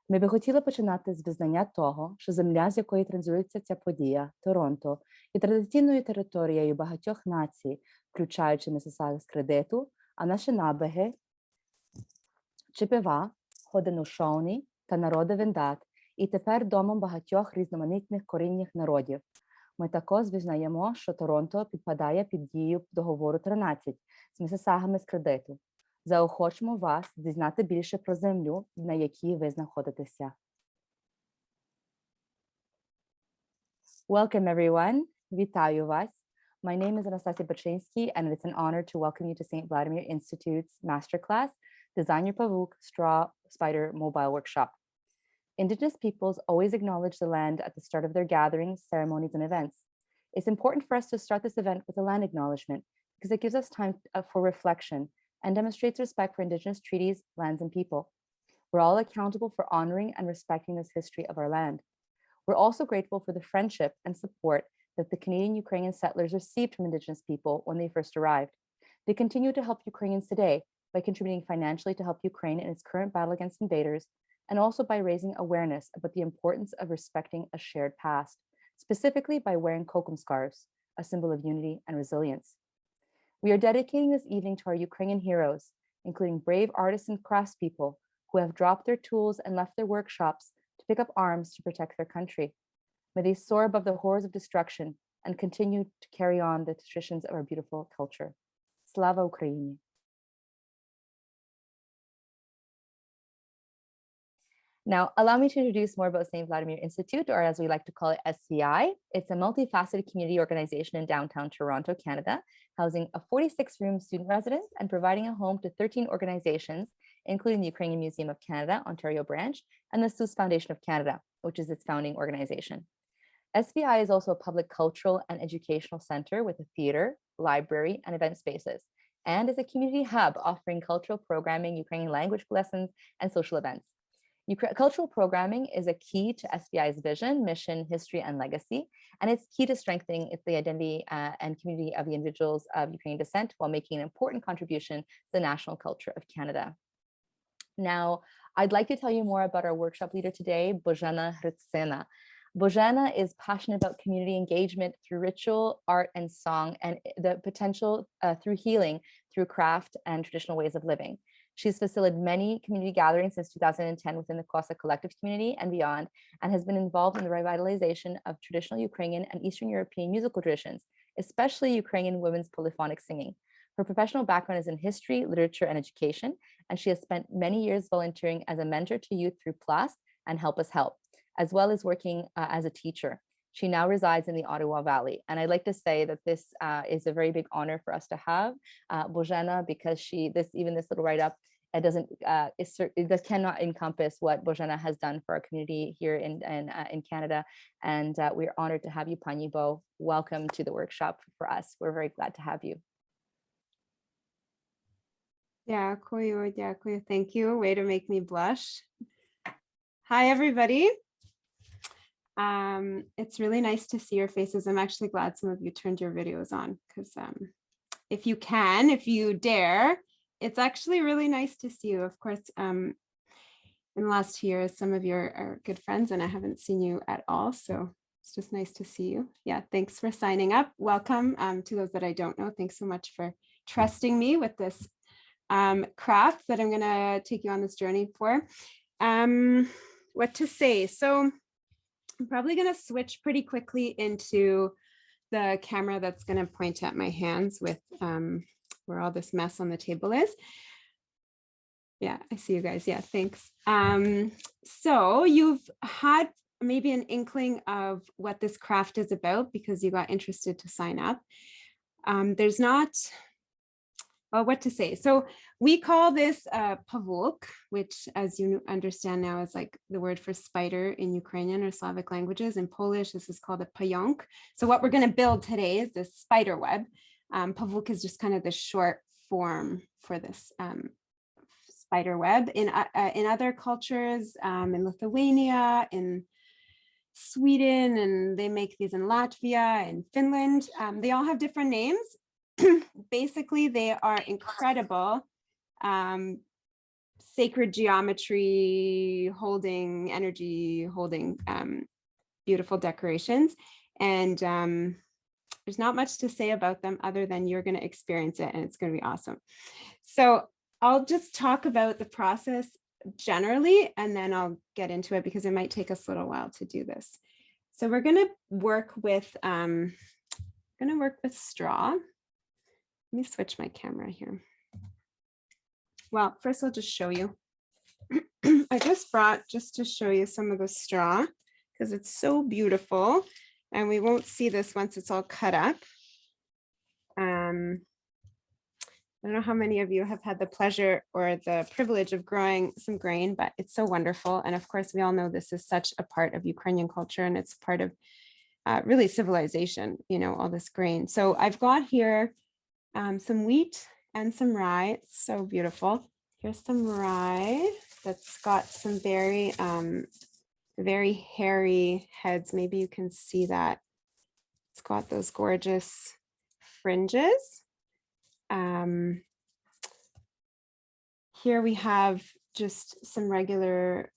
Ми би хотіли починати з визнання того, що земля, з якої транслюється ця подія, Торонто, є традиційною територією багатьох націй, включаючи Місісаги з кредиту, а наші набеги, Чипева, Ходеношоуні та народи Вендат, і тепер домом багатьох різноманітних корінних народів. Ми також визнаємо, що Торонто підпадає під дію договору 13 з Місісагами з кредиту. Заохочемо вас дізнати більше про землю, на якій ви знаходитеся. Welcome everyone. Вітаю вас. My name is Anastasia Bachinsky, and it's an honor to welcome you to St. Vladimir Institute's masterclass, Design Your Pavuk Straw Spider Mobile Workshop. Indigenous peoples always acknowledge the land at the start of their gatherings, ceremonies, and events. It's important for us to start this event with a land acknowledgement because it gives us time for reflection and demonstrates respect for Indigenous treaties, lands, and people. We're all accountable for honoring and respecting this history of our land. We're also grateful for the friendship and support that the Canadian Ukrainian settlers received from Indigenous people when they first arrived. They continue to help Ukrainians today by contributing financially to help Ukraine in its current battle against invaders, and also by raising awareness about the importance of respecting a shared past, specifically by wearing kokum scarves, a symbol of unity and resilience. We are dedicating this evening to our Ukrainian heroes, including brave artists and craftspeople who have dropped their tools and left their workshops to pick up arms to protect their country. May they soar above the horrors of destruction and continue to carry on the traditions of our beautiful culture. Slava Ukraini! Now, allow me to introduce more about St. Vladimir Institute, or as we like to call it, SVI. It's a multifaceted community organization in downtown Toronto, Canada, housing a 46-room student residence and providing a home to 13 organizations, including the Ukrainian Museum of Canada, Ontario branch, and the Seuss Foundation of Canada, which is its founding organization. SVI is also a public cultural and educational center with a theater, library, and event spaces, and is a community hub offering cultural programming, Ukrainian language lessons, and social events. Cultural programming is a key to SVI's vision, mission, history, and legacy, and it's key to strengthening the identity and community of the individuals of Ukrainian descent while making an important contribution to the national culture of Canada. Now, I'd like to tell you more about our workshop leader today, Bożena Hrycyna. Bożena is passionate about community engagement through ritual, art, and song, and the potential through healing, through craft and traditional ways of living. She's facilitated many community gatherings since 2010 within the Kosa collective community and beyond, and has been involved in the revitalization of traditional Ukrainian and Eastern European musical traditions, especially Ukrainian women's polyphonic singing. Her professional background is in history, literature, and education, and she has spent many years volunteering as a mentor to youth through PLAST and Help Us Help, as well as working as a teacher. She now resides in the Ottawa Valley. And I'd like to say that this is a very big honor for us to have Bożena, because even this little write-up, it cannot encompass what Bożena has done for our community here in Canada. And we're honored to have you, Pani Bo. Welcome to the workshop for us. We're very glad to have you. Дякую. Thank you. Way to make me blush. Hi, everybody. It's really nice to see your faces. I'm actually glad some of you turned your videos on, because if you dare, it's actually really nice to see you. Of course, in the last 2 years, some of you are good friends and I haven't seen you at all. So it's just nice to see you. Yeah, thanks for signing up. Welcome to those that I don't know. Thanks so much for trusting me with this craft that I'm gonna take you on this journey for. What to say? So I'm probably going to switch pretty quickly into the camera that's going to point at my hands with where all this mess on the table is. Yeah, I see you guys. Yeah, thanks. So you've had maybe an inkling of what this craft is about because you got interested to sign up. There's not, well, what to say. So we call this pavuk, which, as you understand now, is like the word for spider in Ukrainian or Slavic languages. In Polish, this is called a pająk. So what we're going to build today is this spider web. Pavuk is just kind of the short form for this spider web. In other cultures, in Lithuania, in Sweden, and they make these in Latvia and Finland, they all have different names. Basically, they are incredible sacred geometry, holding energy, holding beautiful decorations. And there's not much to say about them other than you're going to experience it and it's going to be awesome. So I'll just talk about the process generally, and then I'll get into it because it might take us a little while to do this. So we're going to work with straw. Let me switch my camera here. Well, first I'll just show you. I just brought, just to show you some of the straw because it's so beautiful, and we won't see this once it's all cut up. I don't know how many of you have had the pleasure or the privilege of growing some grain, but it's so wonderful. And of course, we all know this is such a part of Ukrainian culture, and it's part of really civilization, you know, all this grain. So I've got here some wheat and some rye. It's so beautiful. Here's some rye that's got some very, very hairy heads. Maybe you can see that. It's got those gorgeous fringes. Here we have just some regular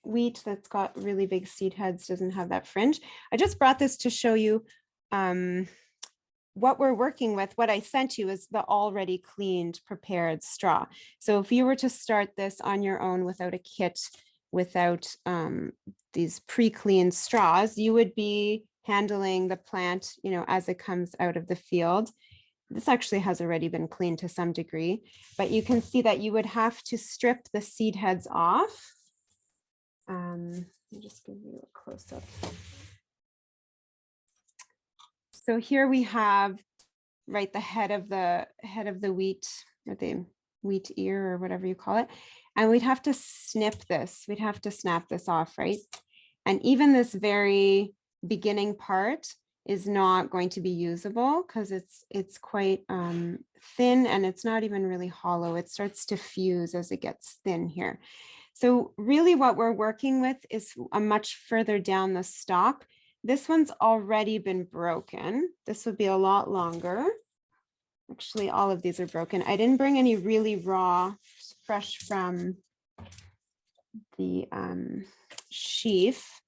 wheat that's got really big seed heads, doesn't have that fringe. I just brought this to show you what we're working with. What I sent you is the already cleaned, prepared straw. So if you were to start this on your own without a kit, without these pre-cleaned straws, you would be handling the plant, you know, as it comes out of the field. This actually has already been cleaned to some degree, but you can see that you would have to strip the seed heads off. Let me just give you a close up. So here we have, right, the head of the wheat, or the wheat ear, or whatever you call it. And we'd have to snip this. We'd have to snap this off, right? And even this very beginning part is not going to be usable because it's quite thin, and it's not even really hollow. It starts to fuse as it gets thin here. So really what we're working with is a much further down the stalk. This one's already been broken. This would be a lot longer. Actually, all of these are broken. I didn't bring any really raw, fresh from the sheaf.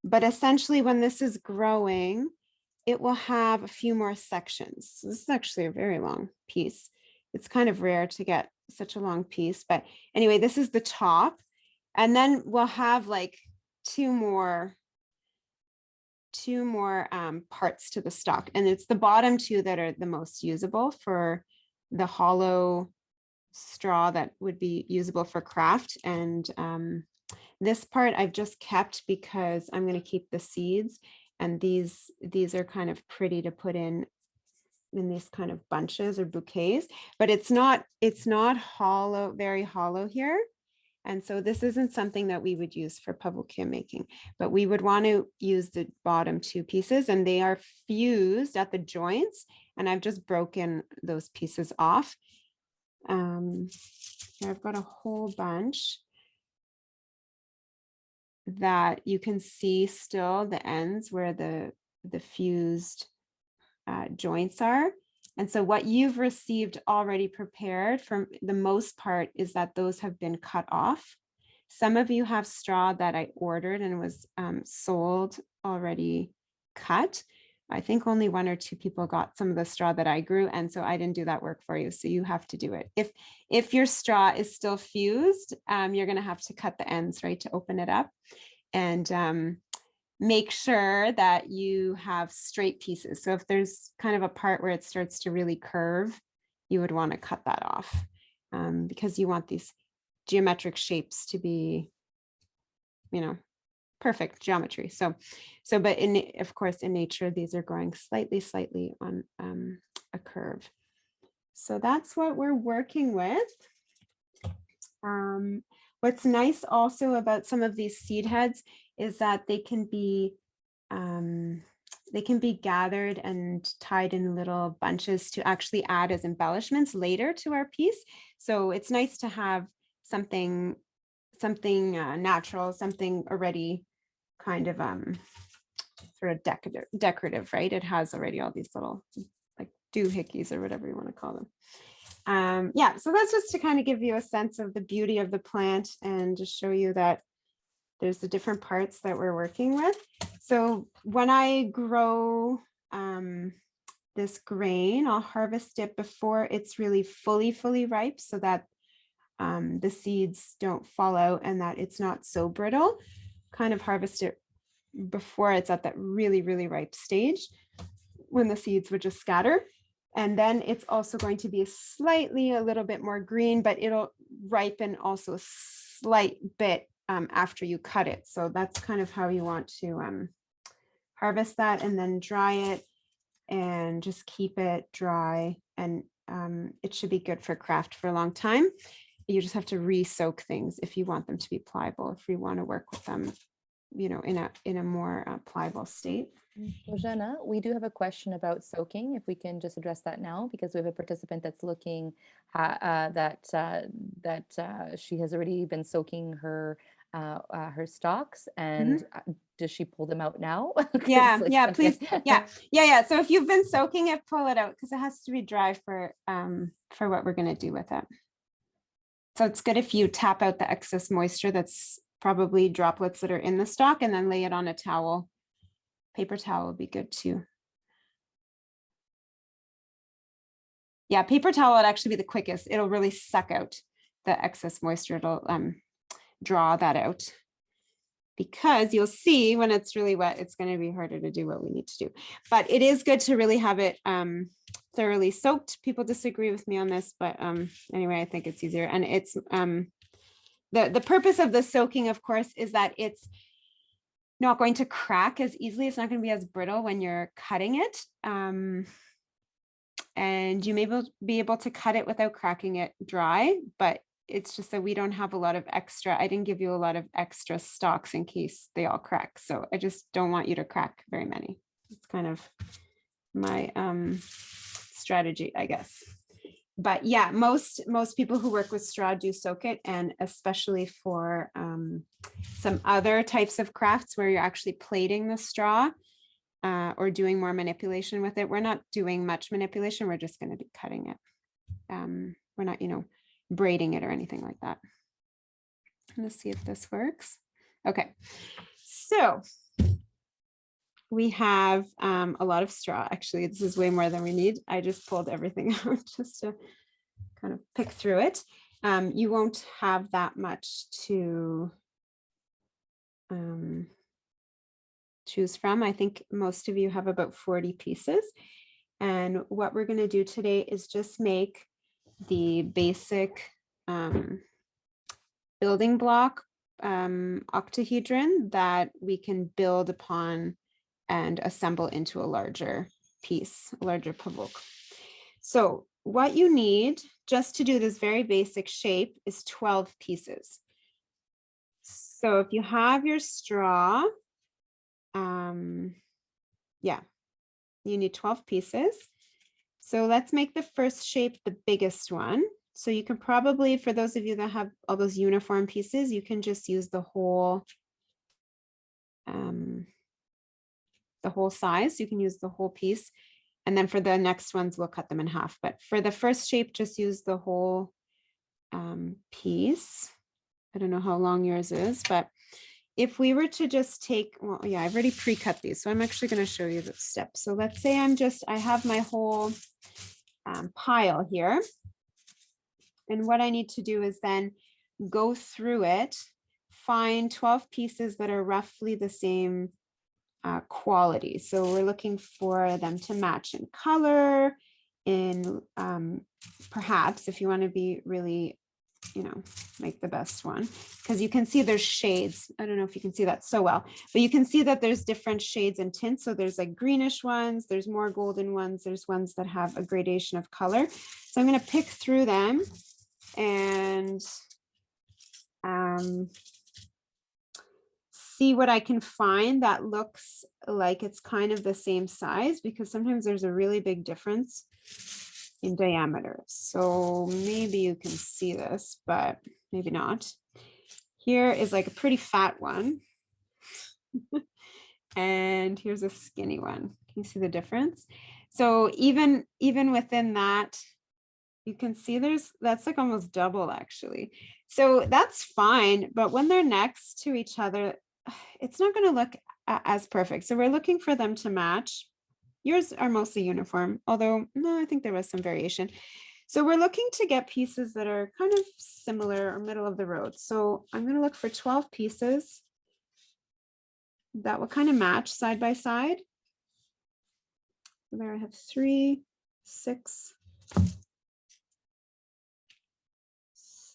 But essentially, when this is growing, it will have a few more sections. So this is actually a very long piece. It's kind of rare to get such a long piece. But anyway, this is the top. And then we'll have like two more parts to the stalk. And it's the bottom two that are the most usable for the hollow straw that would be usable for craft. And this part I've just kept because I'm going to keep the seeds, and these are kind of pretty to put in these kind of bunches or bouquets, but it's not hollow, very hollow here. And so this isn't something that we would use for pavuky making, but we would want to use the bottom two pieces, and they are fused at the joints, and I've just broken those pieces off. Here I've got a whole bunch that you can see still the ends where the fused joints are. And so what you've received already prepared, for the most part, is that those have been cut off. Some of you have straw that I ordered and was sold already cut. I think only 1 or 2 people got some of the straw that I grew, and so I didn't do that work for you. So you have to do it. If your straw is still fused, you're going to have to cut the ends, right, to open it up, and make sure that you have straight pieces. So if there's kind of a part where it starts to really curve, you would want to cut that off because you want these geometric shapes to be, you know, perfect geometry. So, but of course, in nature, these are growing slightly on a curve. So that's what we're working with. What's nice also about some of these seed heads is that they can be gathered and tied in little bunches to actually add as embellishments later to our piece. So it's nice to have something natural, something already kind of sort of decorative, right? It has already all these little like doohickeys or whatever you want to call them. Yeah, so that's just to kind of give you a sense of the beauty of the plant and just show you that there's the different parts that we're working with. So when I grow this grain, I'll harvest it before it's really fully ripe so that the seeds don't fall out and that it's not so brittle. Kind of harvest it before it's at that really ripe stage when the seeds would just scatter. And then it's also going to be a little bit more green, but it'll ripen also a slight bit after you cut it. So that's kind of how you want to harvest that, and then dry it and just keep it dry. And it should be good for craft for a long time. You just have to re-soak things if you want them to be pliable, if you want to work with them, you know, in a more pliable state. Well, Jenna, we do have a question about soaking, if we can just address that now, because we have a participant that's looking that she has already been soaking her stalks, and does she pull them out now? Yeah, Like, yeah, please. Yeah. So if you've been soaking it, pull it out, because it has to be dry for what we're going to do with it. So it's good if you tap out the excess moisture that's probably droplets that are in the stalk, and then lay it on a towel. Paper towel would be good too. Yeah, paper towel would actually be the quickest. It'll really suck out the excess moisture. It'll draw that out, because you'll see when it's really wet, it's going to be harder to do what we need to do. But it is good to really have it thoroughly soaked. People disagree with me on this, but anyway, I think it's easier. And it's the purpose of the soaking, of course, is that it's not going to crack as easily. It's not going to be as brittle when you're cutting it. And you may be able to cut it without cracking it dry, but it's just that we don't have a lot of extra. I didn't give you a lot of extra stalks in case they all crack. So I just don't want you to crack very many. It's kind of my strategy, I guess. But yeah, most people who work with straw do soak it, and especially for some other types of crafts where you're actually plating the straw or doing more manipulation with it. We're not doing much manipulation. We're just going to be cutting it. We're not, braiding it or anything like that. Let's see if this works. Okay, so we have a lot of straw. Actually, this is way more than we need. I just pulled everything out just to kind of pick through it. You won't have that much to choose from. I think most of you have about 40 pieces. And what we're going to do today is just make the basic building block octahedron that we can build upon and assemble into a larger piece, a larger pavuk. So what you need just to do this very basic shape is 12 pieces. So if you have your straw, yeah, you need 12 pieces. So let's make the first shape the biggest one. So you can probably, for those of you that have all those uniform pieces, you can just use the whole size. You can use the whole piece. And then for the next ones, we'll cut them in half. But for the first shape, just use the whole piece. I don't know how long yours is, but if we were to just take, well, yeah, I've already pre-cut these, so I'm actually going to show you the steps. So let's say I have my whole pile here. And what I need to do is then go through it, find 12 pieces that are roughly the same quality. So we're looking for them to match in color, in perhaps if you want to be really, make the best one, because you can see there's shades. I don't know if you can see that so well, but you can see that there's different shades and tints. So there's like greenish ones, there's more golden ones, there's ones that have a gradation of color. So I'm going to pick through them and see what I can find that looks like it's kind of the same size, because sometimes there's a really big difference in diameter. So maybe you can see this, but maybe not. Here is like a pretty fat one. And here's a skinny one. Can you see the difference? So even within that, you can see that's like almost double actually. So that's fine, but when they're next to each other, it's not going to look as perfect. So we're looking for them to match. Yours are mostly uniform, although no, I think there was some variation. So we're looking to get pieces that are kind of similar or middle of the road. So I'm going to look for 12 pieces that will kind of match side by side. So there I have 3, 6,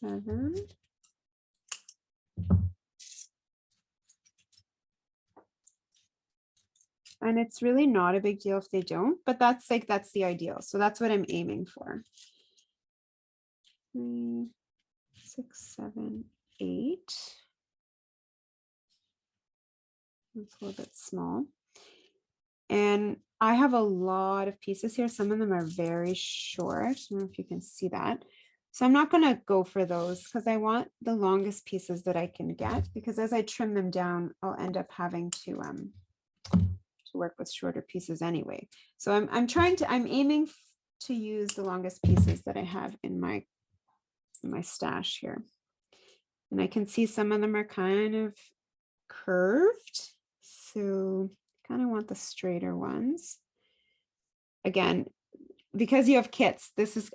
7. And it's really not a big deal if they don't, but that's the ideal. So that's what I'm aiming for. 3, 6, 7, 8. It's a little bit small. And I have a lot of pieces here. Some of them are very short. I don't know if you can see that. So I'm not going to go for those because I want the longest pieces that I can get, because as I trim them down, I'll end up having to work with shorter pieces anyway. So I'm aiming to use the longest pieces that I have in my stash here. And I can see some of them are kind of curved. So kind of want the straighter ones. Again, because you have kits,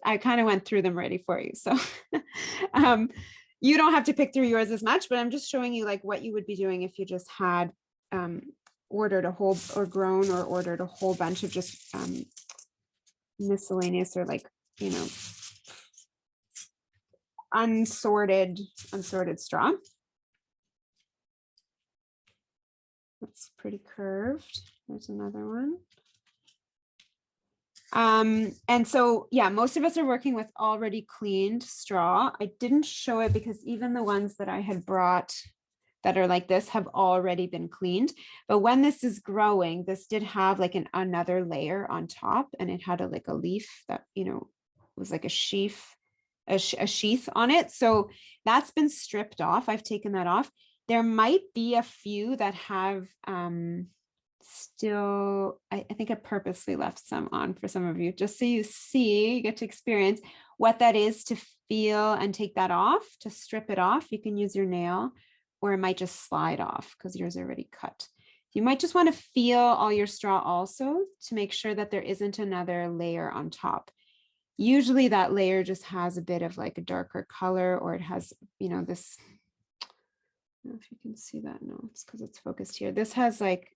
I kind of went through them already for you. So you don't have to pick through yours as much, but I'm just showing you like what you would be doing if you just had ordered a whole or grown or ordered a whole bunch of just miscellaneous or like, you know, unsorted straw. That's pretty curved. There's another one. And so, yeah, most of us are working with already cleaned straw. I didn't show it because even the ones that I had brought that are like this have already been cleaned. But when this is growing, this did have like another layer on top, and it had like a leaf that, you know, was like a sheath on it. So that's been stripped off. I've taken that off. There might be a few that have still, I think I purposely left some on for some of you, just so you get to experience what that is to feel and take that off. To strip it off, you can use your nail, or it might just slide off because yours are already cut. You might just want to feel all your straw also to make sure that there isn't another layer on top. Usually that layer just has a bit of like a darker color, or it has, you know, this, I don't know if you can see that. No, it's because it's focused here. This has like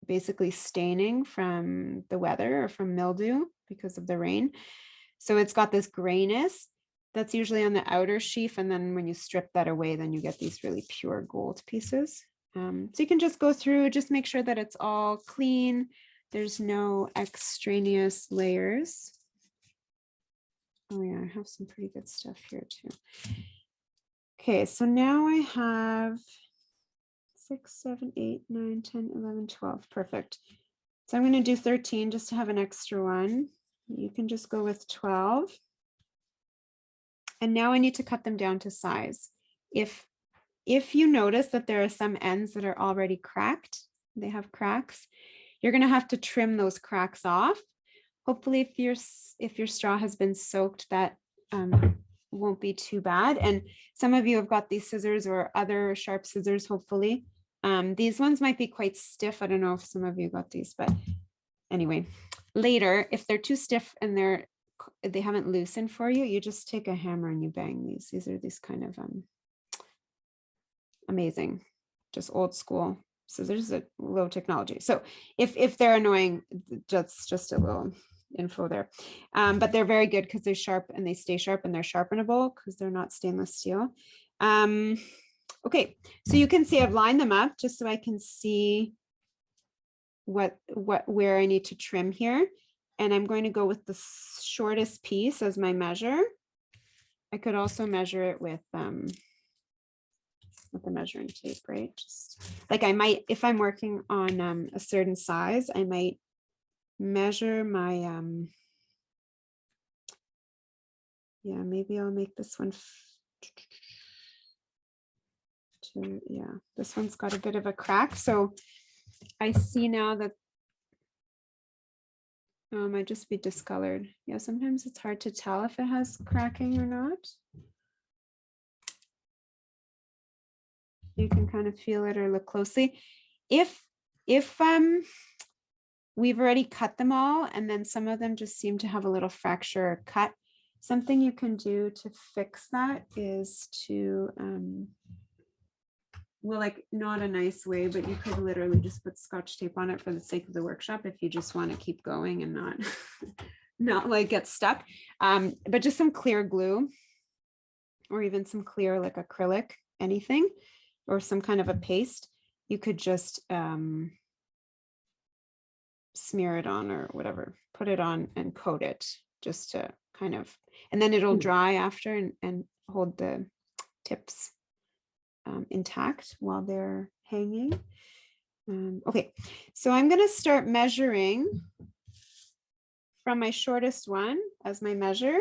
basically staining from the weather or from mildew because of the rain. So it's got this grayness that's usually on the outer sheath. And then when you strip that away, then you get these really pure gold pieces. So you can just go through, just make sure that it's all clean. There's no extraneous layers. Oh yeah, I have some pretty good stuff here too. Okay, so now I have 6, 7, 8, 9, 10, 11, 12. Perfect. So I'm going to do 13 just to have an extra one. You can just go with 12. And now I need to cut them down to size. If you notice that there are some ends that are already cracked, they have cracks, you're going to have to trim those cracks off. Hopefully if your straw has been soaked, that won't be too bad. And some of you have got these scissors or other sharp scissors, hopefully. These ones might be quite stiff. I don't know if some of you got these, but anyway, later, if they're too stiff and they haven't loosened for you, you just take a hammer and you bang these. These are these kind of amazing, just old school scissors, low technology. So if they're annoying, just a little info there. But they're very good because they're sharp and they stay sharp and they're sharpenable because they're not stainless steel. Okay, so you can see I've lined them up just so I can see where I need to trim here. And I'm going to go with the shortest piece as my measure. I could also measure it with the measuring tape, right? Just like I might, if I'm working on a certain size, I might measure my, yeah, maybe I'll make this one, yeah, this one's got a bit of a crack. So I see now that Might just be discolored. Yeah, sometimes it's hard to tell if it has cracking or not. You can kind of feel it or look closely. If we've already cut them all and then some of them just seem to have a little fracture or cut, something you can do to fix that is to well, like not a nice way, but you could literally just put Scotch tape on it for the sake of the workshop if you just want to keep going and not not like get stuck. But just some clear glue or even some clear like acrylic, anything, or some kind of a paste. You could just smear it on or whatever, put it on and coat it just to kind of, and then it'll dry after and hold the tips intact while they're hanging. Okay, so I'm going to start measuring from my shortest one as my measure.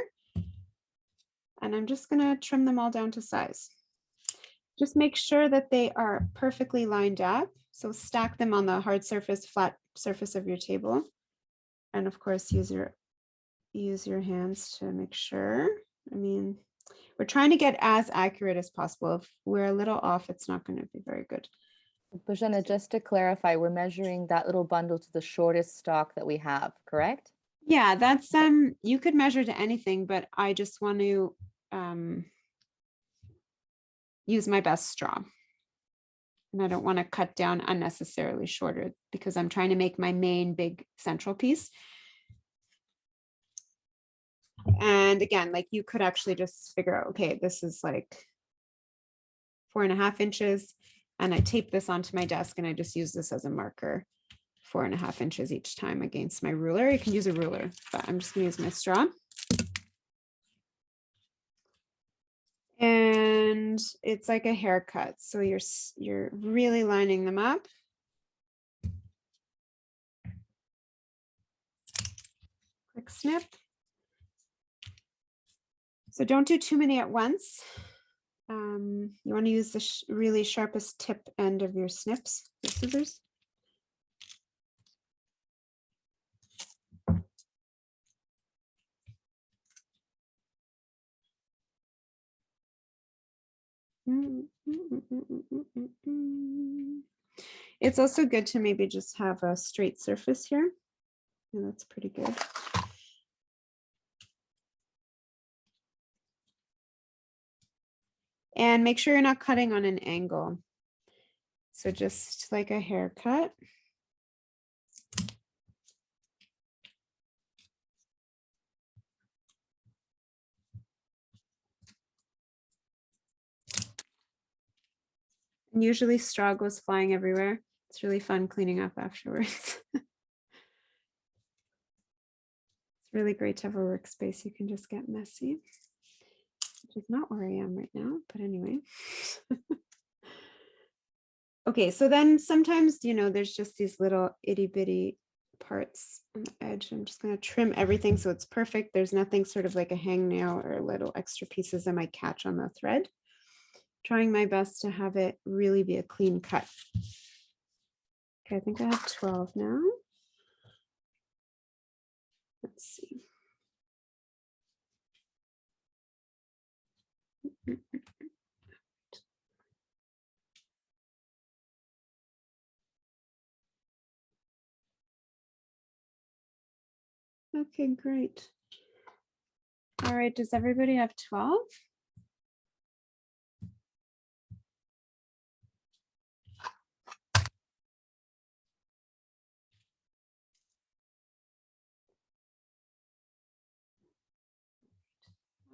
And I'm just going to trim them all down to size. Just make sure that they are perfectly lined up. So stack them on the hard surface, flat surface of your table. And of course, use your hands to make sure. I mean, we're trying to get as accurate as possible. If we're a little off, it's not going to be very good. Bojana, just to clarify, we're measuring that little bundle to the shortest stalk that we have, correct? Yeah, that's you could measure to anything, but I just want to use my best straw. And I don't want to cut down unnecessarily shorter because I'm trying to make my main big central piece. And again, like you could actually just figure out, okay, this is like 4.5 inches. And I tape this onto my desk and I just use this as a marker, 4.5 inches each time against my ruler. You can use a ruler, but I'm just gonna use my straw. And it's like a haircut. So you're really lining them up. Quick snip. So don't do too many at once. You want to use the really sharpest tip end of your snips, your scissors. It's also good to maybe just have a straight surface here. And that's pretty good. And make sure you're not cutting on an angle. So just like a haircut. And usually straw goes flying everywhere. It's really fun cleaning up afterwards. It's really great to have a workspace. You can just get messy, which is not where I am right now, but anyway. Okay, so then sometimes, you know, there's just these little itty bitty parts on the edge. I'm just going to trim everything so it's perfect. There's nothing sort of like a hangnail or little extra pieces that might catch on the thread. Trying my best to have it really be a clean cut. Okay, I think I have 12 now. Let's see. Okay, great. All right, does everybody have 12?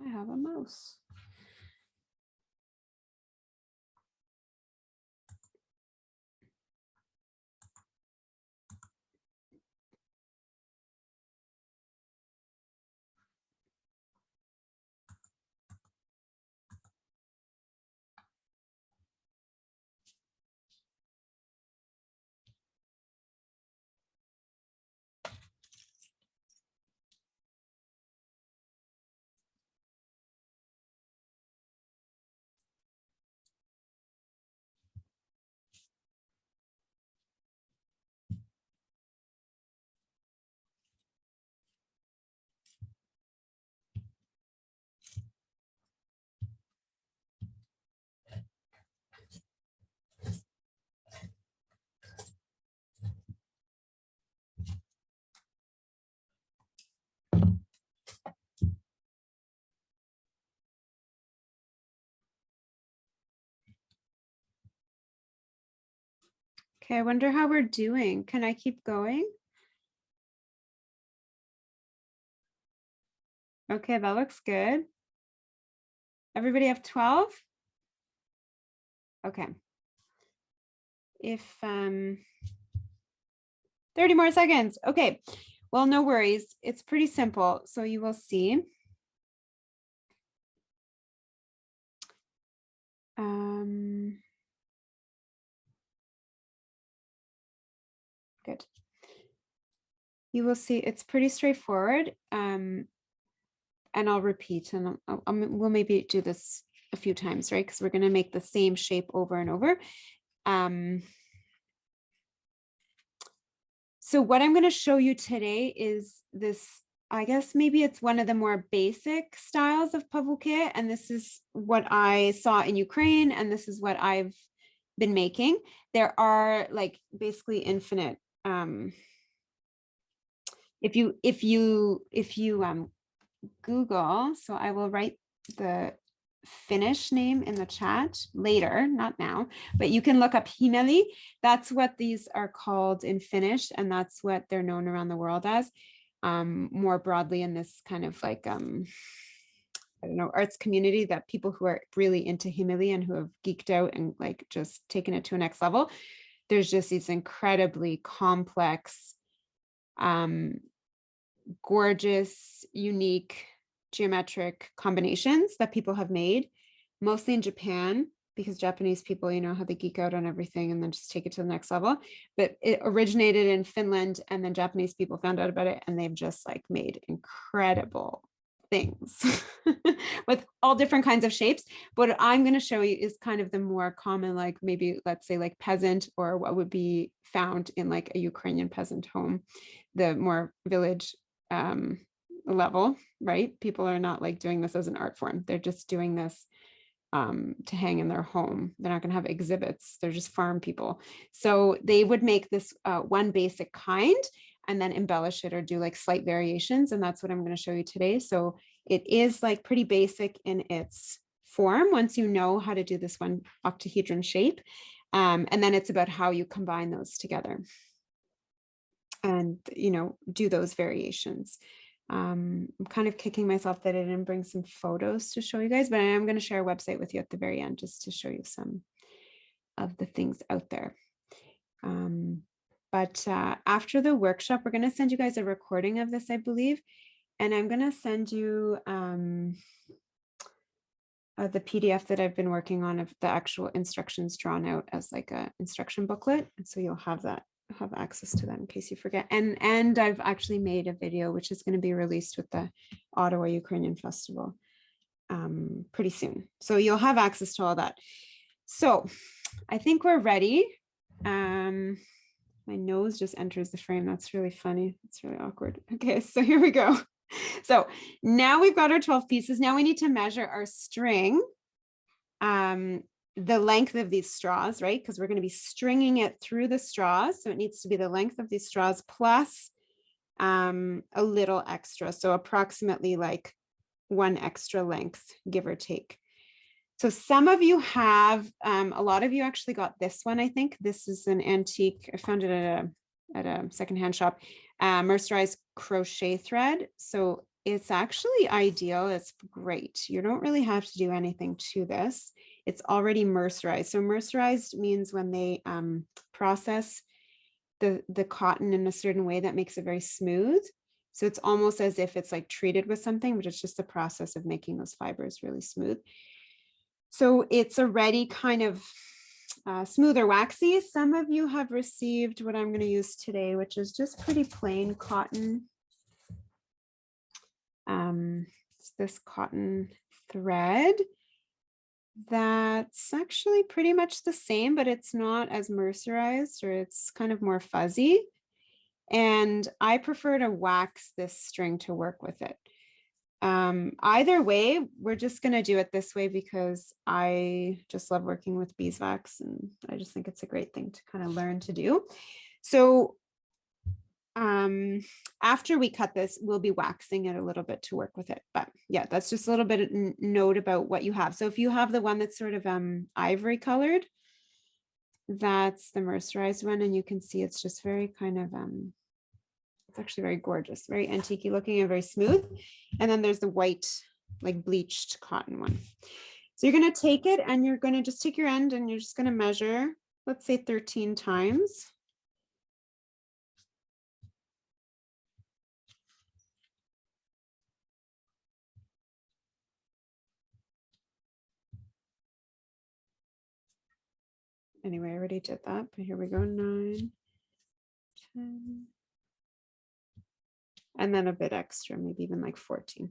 I have a mouse. Okay, I wonder how we're doing. Can I keep going? Okay, that looks good. Everybody have 12? Okay. If 30 more seconds. Okay. Well, no worries. It's pretty simple. So you will see. Good. You will see it's pretty straightforward. And I'll repeat, and we'll maybe do this a few times, right? Because we're going to make the same shape over and over. So what I'm going to show you today is this, I guess maybe it's one of the more basic styles of pavuky, and this is what I saw in Ukraine, and this is what I've been making. There are like basically infinite. If you Google, so I will write the Finnish name in the chat later, not now, but you can look up himmeli. That's what these are called in Finnish, and that's what they're known around the world as. More broadly in this kind of like I don't know, arts community, that people who are really into himmeli and who have geeked out and like just taken it to a next level. There's just these incredibly complex, gorgeous, unique geometric combinations that people have made, mostly in Japan, because Japanese people, you know how they geek out on everything and then just take it to the next level. But it originated in Finland, and then Japanese people found out about it, and they've just like made incredible things with all different kinds of shapes. But what I'm going to show you is kind of the more common, like maybe let's say like peasant, or what would be found in like a Ukrainian peasant home, the more village level, right? People are not like doing this as an art form. They're just doing this to hang in their home. They're not going to have exhibits. They're just farm people. So they would make this one basic kind and then embellish it or do like slight variations. And that's what I'm going to show you today. So it is like pretty basic in its form once you know how to do this one octahedron shape. And then it's about how you combine those together and, you know, do those variations. I'm kind of kicking myself that I didn't bring some photos to show you guys, but I am going to share a website with you at the very end just to show you some of the things out there. But after the workshop, we're going to send you guys a recording of this, I believe, and I'm going to send you the PDF that I've been working on of the actual instructions drawn out as like a instruction booklet, and so you'll have that. Have access to that in case you forget. And I've actually made a video which is going to be released with the Ottawa Ukrainian Festival pretty soon. So you'll have access to all that. So I think we're ready. My nose just enters the frame. That's really funny. It's really awkward. Okay, so here we go. So now we've got our 12 pieces. Now we need to measure our string. The length of these straws, right? Because we're going to be stringing it through the straws. So it needs to be the length of these straws plus a little extra. So approximately like one extra length, give or take. So some of you have, a lot of you actually got this one, I think. This is an antique. I found it at a secondhand shop, mercerized crochet thread. So it's actually ideal. It's great. You don't really have to do anything to this. It's already mercerized. So mercerized means when they process the cotton in a certain way that makes it very smooth. So it's almost as if it's like treated with something, but it's just the process of making those fibers really smooth. So it's already kind of smooth or waxy. Some of you have received what I'm going to use today, which is just pretty plain cotton. It's this cotton thread that's actually pretty much the same, but it's not as mercerized, or it's kind of more fuzzy. And I prefer to wax this string to work with it. Either way, we're just going to do it this way because I just love working with beeswax, and I just think it's a great thing to kind of learn to do. So after we cut this, we'll be waxing it a little bit to work with it. But yeah, that's just a little bit of note about what you have. So if you have the one that's sort of ivory colored, That's the mercerized one. And you can see it's just very kind of, it's actually very gorgeous, very antique looking and very smooth. And then there's the white, like bleached cotton one. So you're going to take it and you're going to just take your end and you're just going to measure, let's say 13 times. Anyway, I already did that, but here we go, 9, 10, and then a bit extra, maybe even like 14.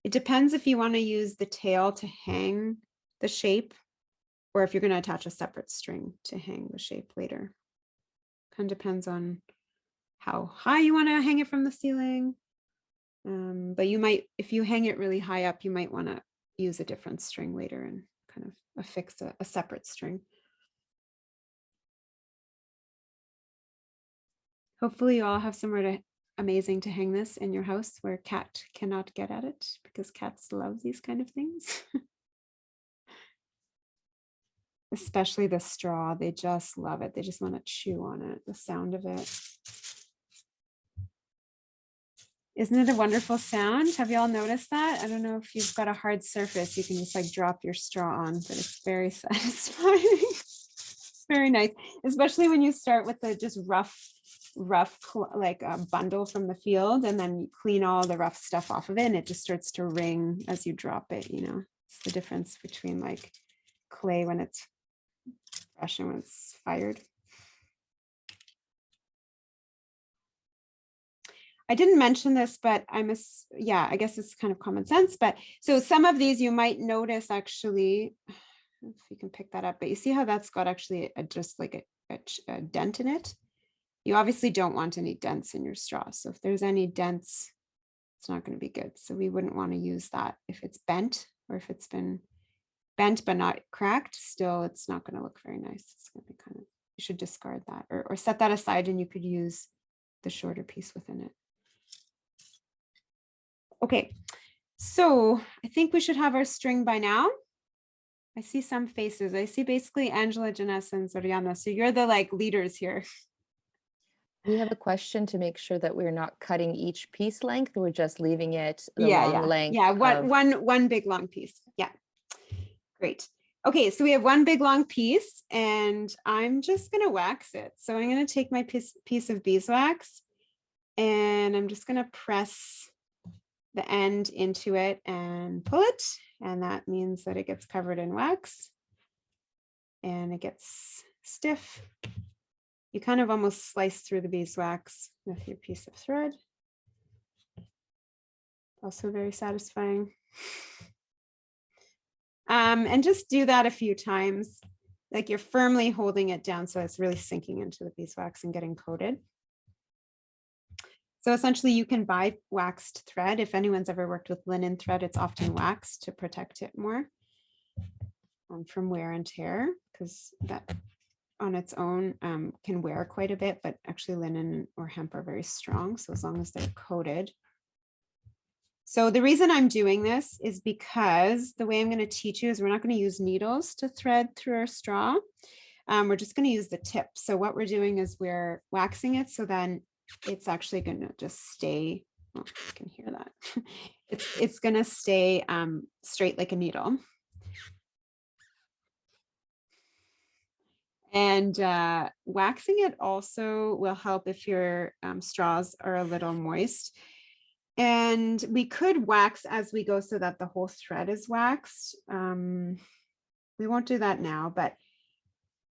It depends if you want to use the tail to hang the shape or if you're going to attach a separate string to hang the shape later. Kind of depends on how high you want to hang it from the ceiling. But you might, if you hang it really high up, you might want to use a different string later and kind of affix a separate string. Hopefully you all have somewhere amazing to hang this in your house where cat cannot get at it, because cats love these kind of things. Especially the straw, they just love it. They just want to chew on it, the sound of it. Isn't it a wonderful sound? Have you all noticed that? I don't know if you've got a hard surface, you can just like drop your straw on, but it's very satisfying. It's very nice, especially when you start with the just rough like a bundle from the field, and then you clean all the rough stuff off of it and it just starts to ring as you drop it. You know, it's the difference between like clay when it's fresh and when it's fired. I didn't mention this, but I guess it's kind of common sense. But so some of these you might notice actually, if you can pick that up, but you see how that's got actually just like a dent in it. You obviously don't want any dents in your straw. So if there's any dents, it's not going to be good. So we wouldn't want to use that if it's bent, or if it's been bent but not cracked, still it's not going to look very nice. It's going to be kind of, you should discard that or set that aside, and you could use the shorter piece within it. Okay, so I think we should have our string by now. I see some faces. I see basically Angela, Janessa, and Zoriana. So you're the like leaders here. We have a question to make sure that we're not cutting each piece length. We're just leaving it the long length. Yeah, one big long piece. Yeah, great. Okay, so we have one big long piece, and I'm just gonna wax it. So I'm gonna take my piece of beeswax, and I'm just gonna press the end into it and pull it, and that means that it gets covered in wax and it gets stiff. You kind of almost slice through the beeswax with your piece of thread. Also very satisfying. And just do that a few times, like you're firmly holding it down so it's really sinking into the beeswax and getting coated. So essentially you can buy waxed thread. If anyone's ever worked with linen thread, it's often waxed to protect it more from wear and tear, because that on its own can wear quite a bit, but actually linen or hemp are very strong. So as long as they're coated. So the reason I'm doing this is because the way I'm going to teach you is we're not going to use needles to thread through our straw. We're just going to use the tip. So what we're doing is we're waxing it, so then it's actually going to just stay, oh, you can hear that. It's going to stay straight like a needle. And waxing it also will help if your straws are a little moist. And we could wax as we go so that the whole thread is waxed. We won't do that now, but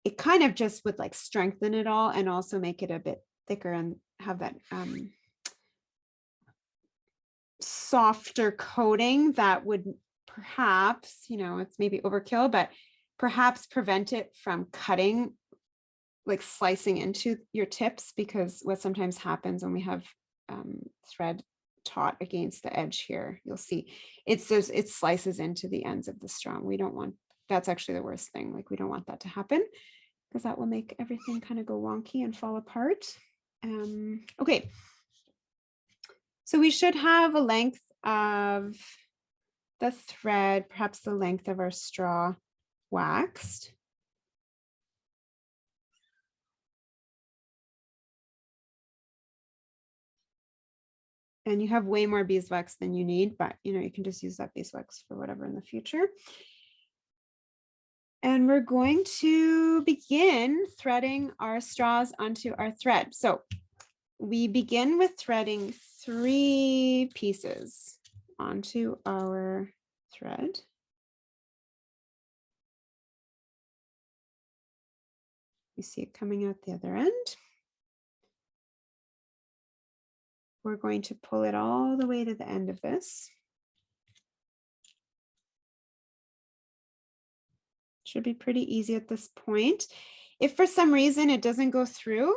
it kind of just would like strengthen it all and also make it a bit thicker and have that softer coating that would perhaps, you know, it's maybe overkill, but perhaps prevent it from cutting, like slicing into your tips, because what sometimes happens when we have thread taut against the edge here, you'll see it slices into the ends of the straw. We don't want, that's actually the worst thing. Like we don't want that to happen, because that will make everything kind of go wonky and fall apart. Okay, so we should have a length of the thread, perhaps the length of our straw waxed. And you have way more beeswax than you need, but you know, you can just use that beeswax for whatever in the future. And we're going to begin threading our straws onto our thread. So we begin with threading 3 pieces onto our thread. You see it coming out the other end. We're going to pull it all the way to the end of this. Should be pretty easy at this point. If for some reason it doesn't go through,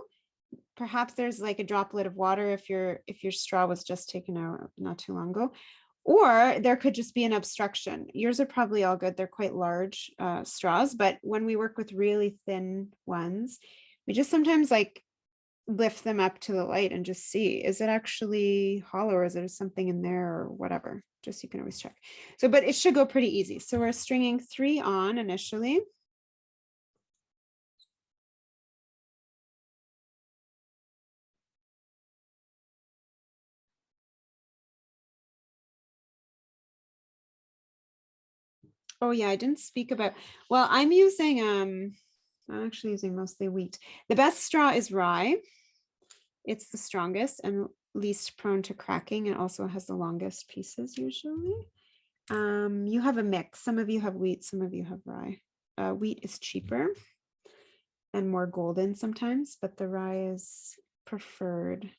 perhaps there's like a droplet of water if your straw was just taken out not too long ago, or there could just be an obstruction. Yours are probably all good. They're quite large straws, but when we work with really thin ones, we just sometimes like lift them up to the light and just see, is it actually hollow or is there something in there or whatever? Just you can always check. So, but it should go pretty easy. So we're stringing 3 on initially. Oh yeah, I didn't speak about, well, I'm actually using mostly wheat. The best straw is rye. It's the strongest and least prone to cracking, and also has the longest pieces usually. You have a mix. Some of you have wheat, some of you have rye. Wheat is cheaper and more golden sometimes, but the rye is preferred.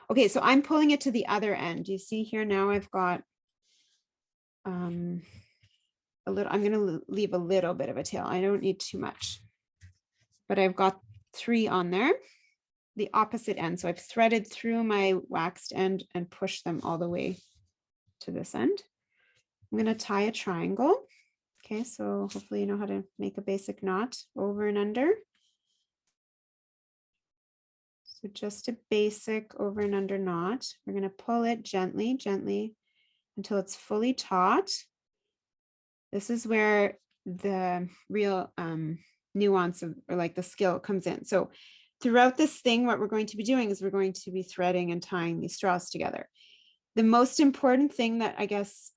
Okay, so I'm pulling it to the other end. You see here now I've got a little, I'm going to leave a little bit of a tail. I don't need too much, but I've got 3 on there, the opposite end. So I've threaded through my waxed end and pushed them all the way to this end. I'm going to tie a triangle. Okay, so hopefully you know how to make a basic knot over and under. So just a basic over and under knot. We're going to pull it gently, gently until it's fully taut. This is where the real nuance of, or like the skill comes in. So throughout this thing, what we're going to be doing is we're going to be threading and tying these straws together. The most important thing that I guess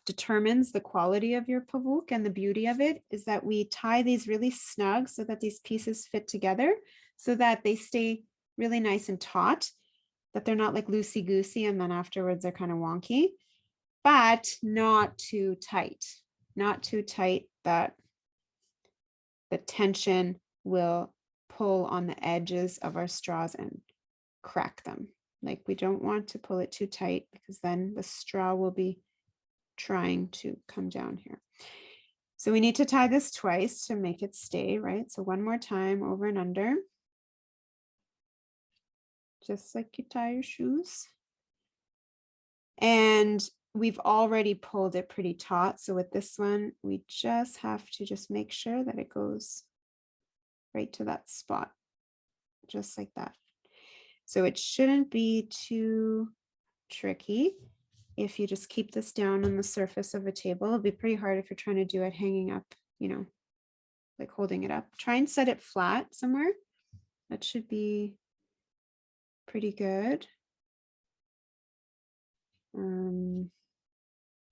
determines the quality of your pavuk and the beauty of it is that we tie these really snug so that these pieces fit together, so that they stay really nice and taut, that they're not like loosey-goosey and then afterwards they're kind of wonky, but not too tight, that the tension will pull on the edges of our straws and crack them. Like we don't want to pull it too tight because then the straw will be trying to come down here. So we need to tie this twice to make it stay, right? So one more time over and under, just like you tie your shoes. And we've already pulled it pretty taut. So with this one, we just have to just make sure that it goes right to that spot, just like that. So it shouldn't be too tricky. If you just keep this down on the surface of a table, it'll be pretty hard if you're trying to do it hanging up, you know, like holding it up. Try and set it flat somewhere. That should be pretty good.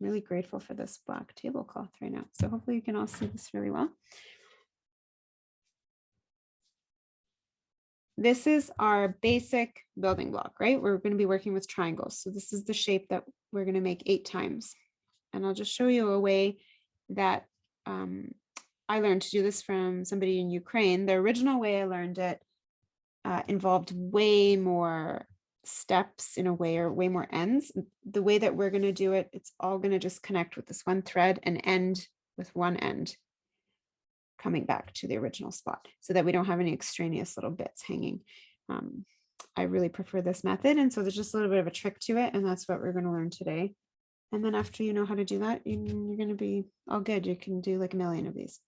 Really grateful for this black tablecloth right now. So hopefully you can all see this really well. This is our basic building block, right? We're going to be working with triangles. So this is the shape that we're going to make 8 times. And I'll just show you a way that I learned to do this from somebody in Ukraine. The original way I learned it involved way more steps in a way, or way more ends. The way that we're going to do it, it's all going to just connect with this one thread and end with one end coming back to the original spot, so that we don't have any extraneous little bits hanging. I really prefer this method, and so there's just a little bit of a trick to it, and that's what we're going to learn today. And then after you know how to do that, you're going to be all good. You can do like a million of these.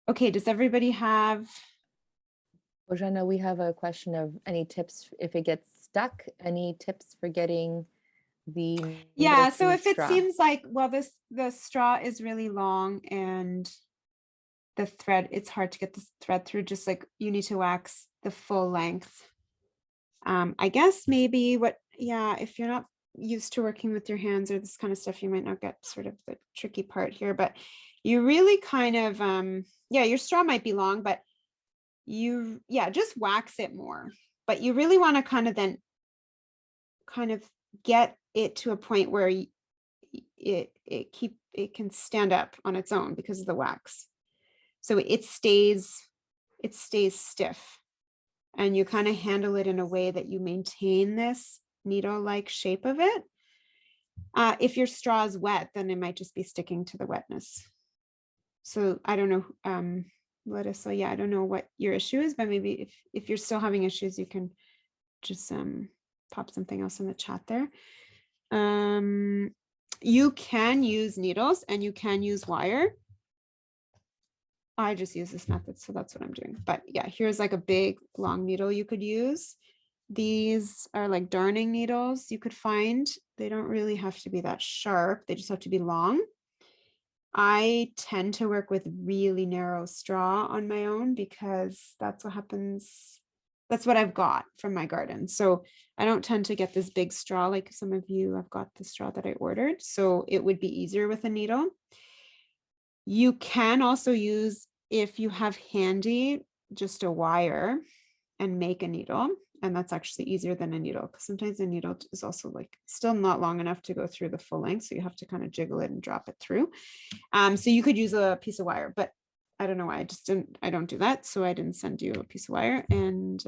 Okay, does everybody have? Bojana, we have a question of any tips if it gets stuck, any tips for getting the Yeah, needle so to if it straw? seems like, well, the straw is really long and the thread, it's hard to get the thread through, just like you need to wax the full length. I guess maybe if you're not used to working with your hands or this kind of stuff, you might not get sort of the tricky part here, but you really kind of, your straw might be long, but just wax it more. But you really want to kind of get it to a point where it can stand up on its own because of the wax. So it stays stiff, and you kind of handle it in a way that you maintain this needle-like shape of it. If your straw is wet, then it might just be sticking to the wetness. So I don't know, Larissa, I don't know what your issue is, but maybe if you're still having issues, you can just pop something else in the chat there. You can use needles and you can use wire. I just use this method, so that's what I'm doing. But yeah, here's like a big long needle you could use. These are like darning needles you could find. They don't really have to be that sharp. They just have to be long. I tend to work with really narrow straw on my own because that's what happens. That's what I've got from my garden. So I don't tend to get this big straw like some of you have got the straw that I ordered. So it would be easier with a needle. You can also use, if you have handy, just a wire and make a needle. And that's actually easier than a needle, because sometimes a needle is also like still not long enough to go through the full length. So you have to kind of jiggle it and drop it through. So you could use a piece of wire, but I don't know why I don't do that. So I didn't send you a piece of wire, and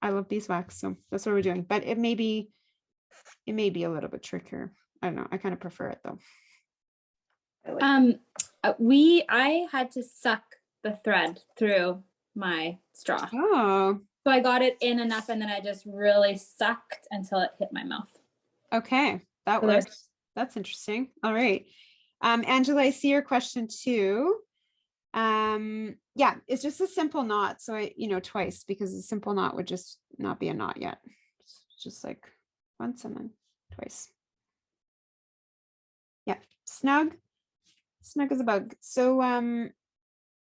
I love beeswax. So that's what we're doing, but it may be a little bit trickier. I don't know. I kind of prefer it though. I had to suck the thread through my straw. Oh. So I got it in enough, and then I just really sucked until it hit my mouth. Okay, that works. That's interesting. All right. Angela, I see your question too. Yeah, it's just a simple knot. So twice, because a simple knot would just not be a knot yet. It's just like once and then twice. Yeah, snug as a bug. So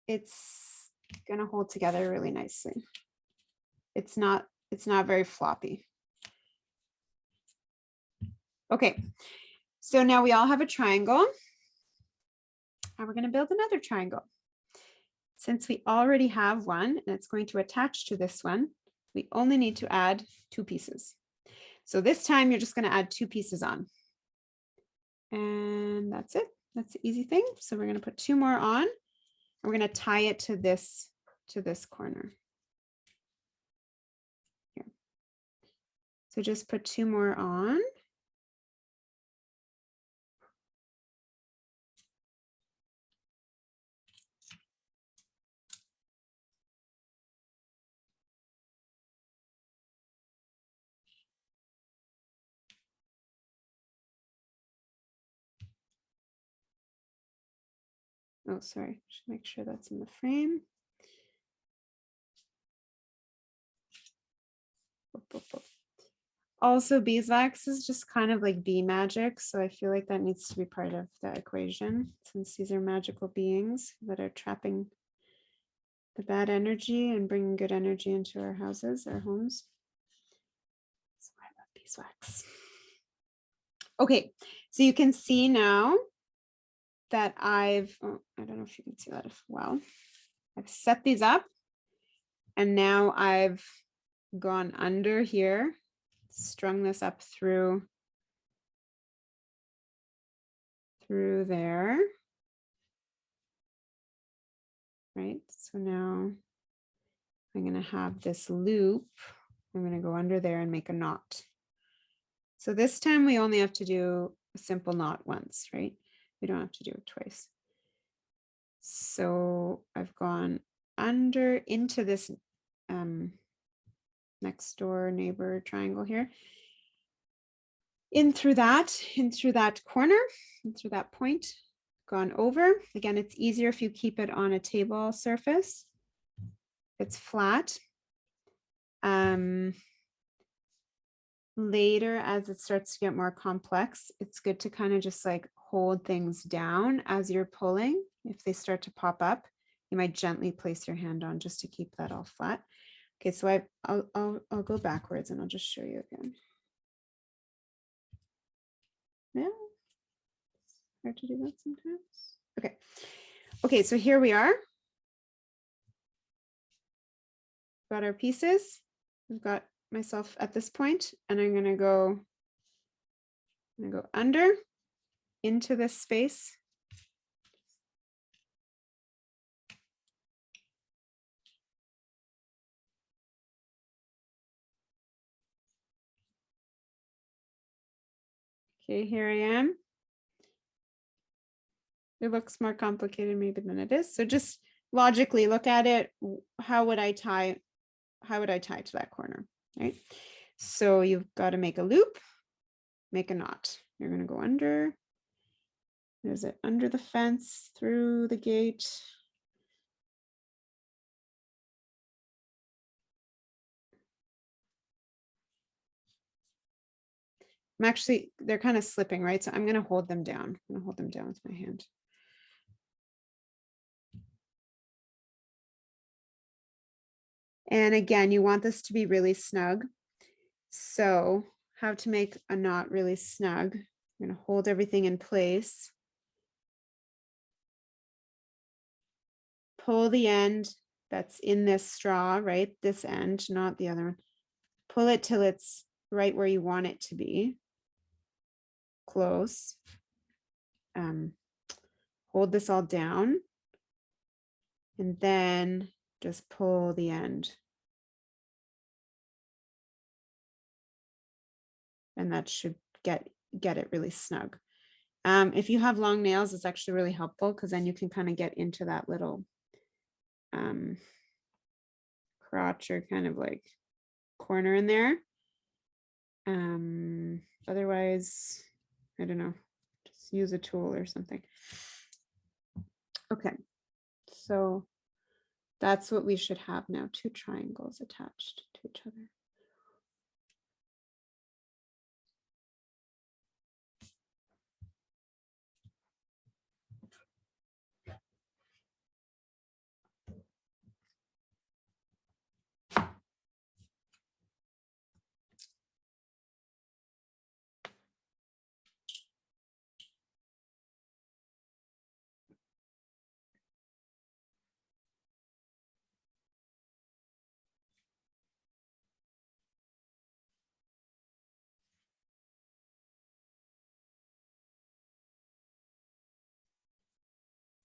it's gonna hold together really nicely. It's not very floppy. Okay, so now we all have a triangle, and we're going to build another triangle. Since we already have one and it's going to attach to this one, we only need to add 2 pieces. So this time you're just going to add 2 pieces on. And that's it. That's the easy thing. So we're going to put 2 more on, and we're going to tie it to this corner. Here. So just put 2 more on. Oh, sorry, should make sure that's in the frame. Also, beeswax is just kind of like bee magic, so I feel like that needs to be part of the equation, since these are magical beings that are trapping the bad energy and bringing good energy into our houses, our homes. So I love beeswax. Okay, so you can see now that I don't know if you can see that well. I've set these up, and now I've gone under here, strung this up through there. Right, so now I'm going to have this loop. I'm going to go under there and make a knot. So this time we only have to do a simple knot once, right? We don't have to do it twice. So I've gone under into this next door neighbor triangle here. In through that corner, in through that point, gone over. Again, it's easier if you keep it on a table surface. It's flat. later, as it starts to get more complex, it's good to kind of just like hold things down as you're pulling. If they start to pop up, you might gently place your hand on just to keep that all flat. Okay, so I'll go backwards and I'll just show you again. Yeah, it's hard to do that sometimes. Okay. Okay, so here we are. Got our pieces. I've got myself at this point, and I'm gonna go under into this space. Okay, here I am. It looks more complicated maybe than it is. So just logically look at it. How would I tie to that corner, right? So you've got to make a loop, make a knot. You're going to go under. There's it under the fence, through the gate. They're kind of slipping, right? So I'm going to hold them down. I'm going to hold them down with my hand. And again, you want this to be really snug. So how to make a knot really snug. I'm going to hold everything in place. Pull the end that's in this straw, right? This end, not the other one. Pull it till it's right where you want it to be. Close. Hold this all down. And then just pull the end. And that should get it really snug. If you have long nails, it's actually really helpful because then you can kind of get into that little crotch or kind of like corner in there. Otherwise, I don't know, just use a tool or something. Okay, so that's what we should have now, 2 triangles attached to each other.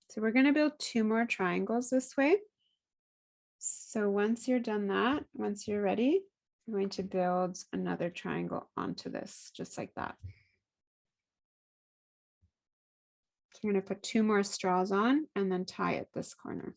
So we're going to build 2 more triangles this way. So once you're done that, once you're ready, I'm going to build another triangle onto this, just like that. So we're going to put 2 more straws on and then tie at this corner.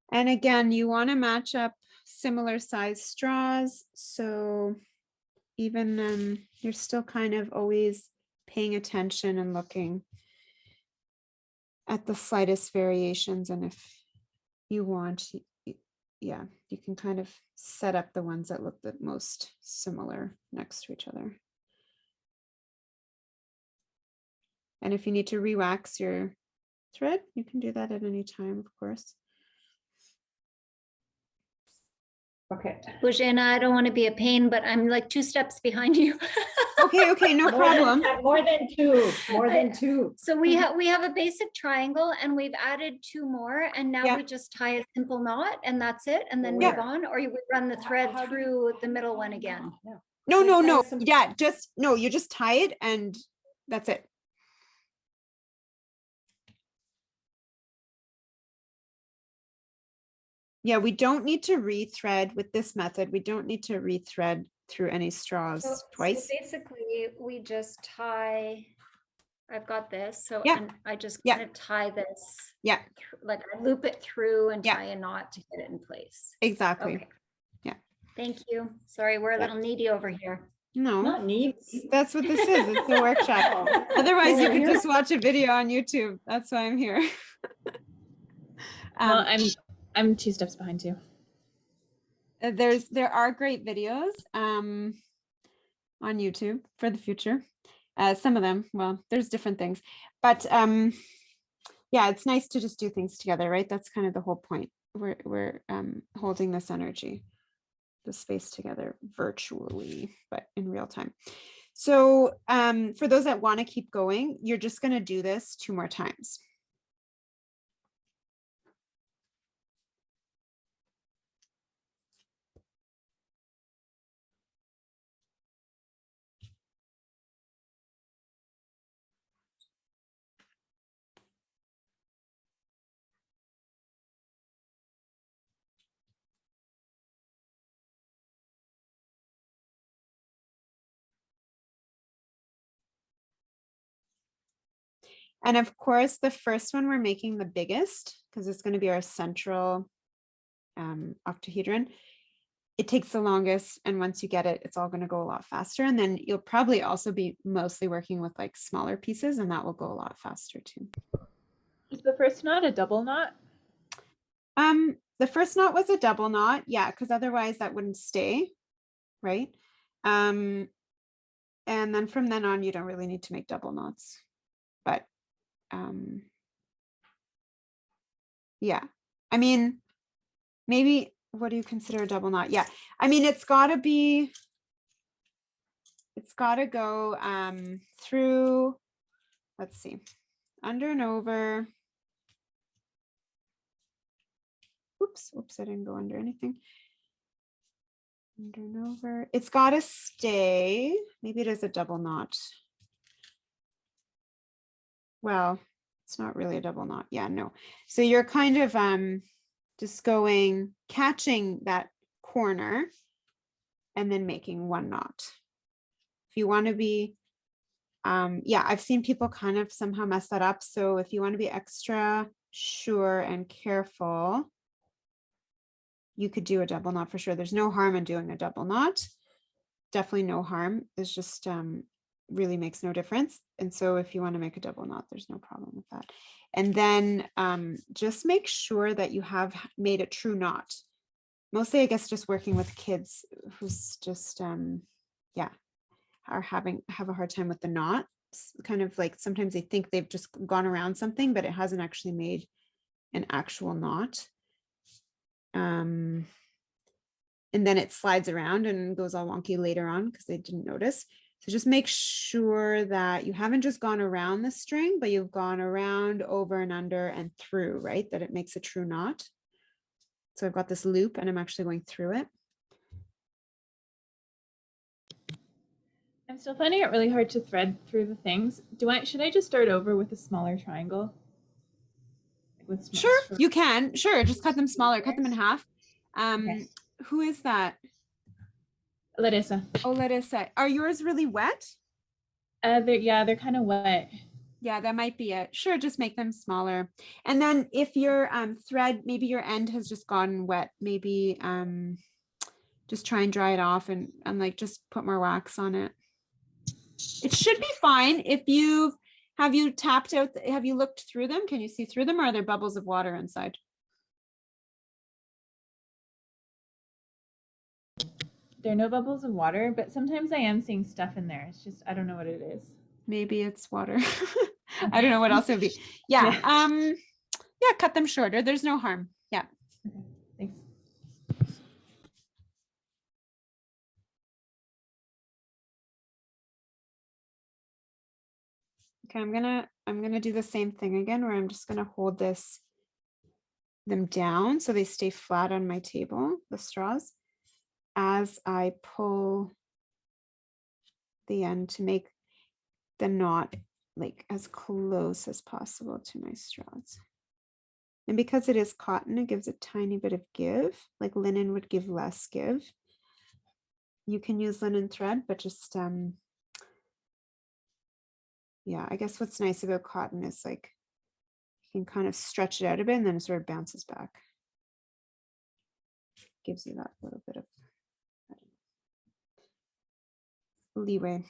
And again, you want to match up similar size straws. So even you're still kind of always paying attention and looking at the slightest variations. And if you want, yeah, you can kind of set up the ones that look the most similar next to each other. And if you need to re-wax your thread, you can do that at any time, of course. Okay. Boujana, I don't want to be a pain, but I'm like 2 steps behind you. Okay, no problem. More than two. More than two. So we have a basic triangle and we've added 2 more, and now Yeah. we just tie a simple knot and that's it, and then Yeah. move on, or you would run the thread through the middle one again. No. Yeah, you just tie it and that's it. Yeah, we don't need to rethread with this method. We don't need to rethread through any straws twice. So basically we just tie I've got this. So Yeah. and I just Yeah. kind of tie this. Yeah. Like I loop it through and Yeah. tie a knot to get it in place. Exactly. Okay. Yeah. Thank you. Sorry, we're a Yeah. little needy over here. No, Not neat. that's what this is. It's a workshop. Otherwise, you Oh, could yeah. just watch a video on YouTube. That's why I'm here. Well, I'm 2 steps behind you. There are great videos on YouTube for the future. Some of them, well, there's different things, but yeah, it's nice to just do things together, right? That's kind of the whole point. We're holding this energy, the space together virtually, but in real time. So for those that want to keep going, you're just going to do this 2 more times. And of course, the first one we're making the biggest because it's going to be our central octahedron. It takes the longest. And once you get it, it's all going to go a lot faster. And then you'll probably also be mostly working with like smaller pieces and that will go a lot faster too. Is the first knot a double knot? The first knot was a double knot. Yeah, because otherwise that wouldn't stay, right? And then from then on, you don't really need to make double knots. But yeah, I mean, maybe what do you consider a double knot? Yeah, I mean, it's got to go through, let's see, under and over. Oops, I didn't go under anything. Under and over. It's got to stay. Maybe it is a double knot. Well, it's not really a double knot. Yeah, no. So you're kind of just catching that corner and then making 1 knot. If you want to be, yeah, I've seen people kind of somehow mess that up. So if you want to be extra sure and careful, you could do a double knot for sure. There's no harm in doing a double knot. Definitely no harm. It's just really makes no difference. And so if you want to make a double knot, there's no problem with that. And then just make sure that you have made a true knot. Mostly, I guess, just working with kids who's just, yeah, have a hard time with the knots. Kind of like sometimes they think they've just gone around something, but it hasn't actually made an actual knot. And then it slides around and goes all wonky later on because they didn't notice. So just make sure that you haven't just gone around the string, but you've gone around, over and under and through, right? That it makes a true knot. So I've got this loop and I'm actually going through it. I'm still finding it really hard to thread through the things. Should I just start over with a smaller triangle? Sure, you can. Sure, just cut them smaller, cut them in half. Okay. Who is that? Larissa. Oh, Larissa. Are yours really wet? They're kind of wet. Yeah, that might be it. Sure, just make them smaller. And then if your thread, maybe your end has just gotten wet, maybe just try and dry it off and like just put more wax on it. It should be fine. If have you tapped out, have you looked through them? Can you see through them or are there bubbles of water inside? There are no bubbles of water, but sometimes I am seeing stuff in there. It's just, I don't know what it is. Maybe it's water. I don't know what else it would be. Yeah. Yeah, cut them shorter. There's no harm. Yeah. Okay, thanks. Okay, I'm gonna do the same thing again where I'm just gonna hold them down so they stay flat on my table, the straws, as I pull the end to make the knot like as close as possible to my straws. And because it is cotton, it gives a tiny bit of give, like linen would give less give. You can use linen thread, but just yeah, I guess what's nice about cotton is like you can kind of stretch it out a bit and then it sort of bounces back. Gives you that little bit of leeway.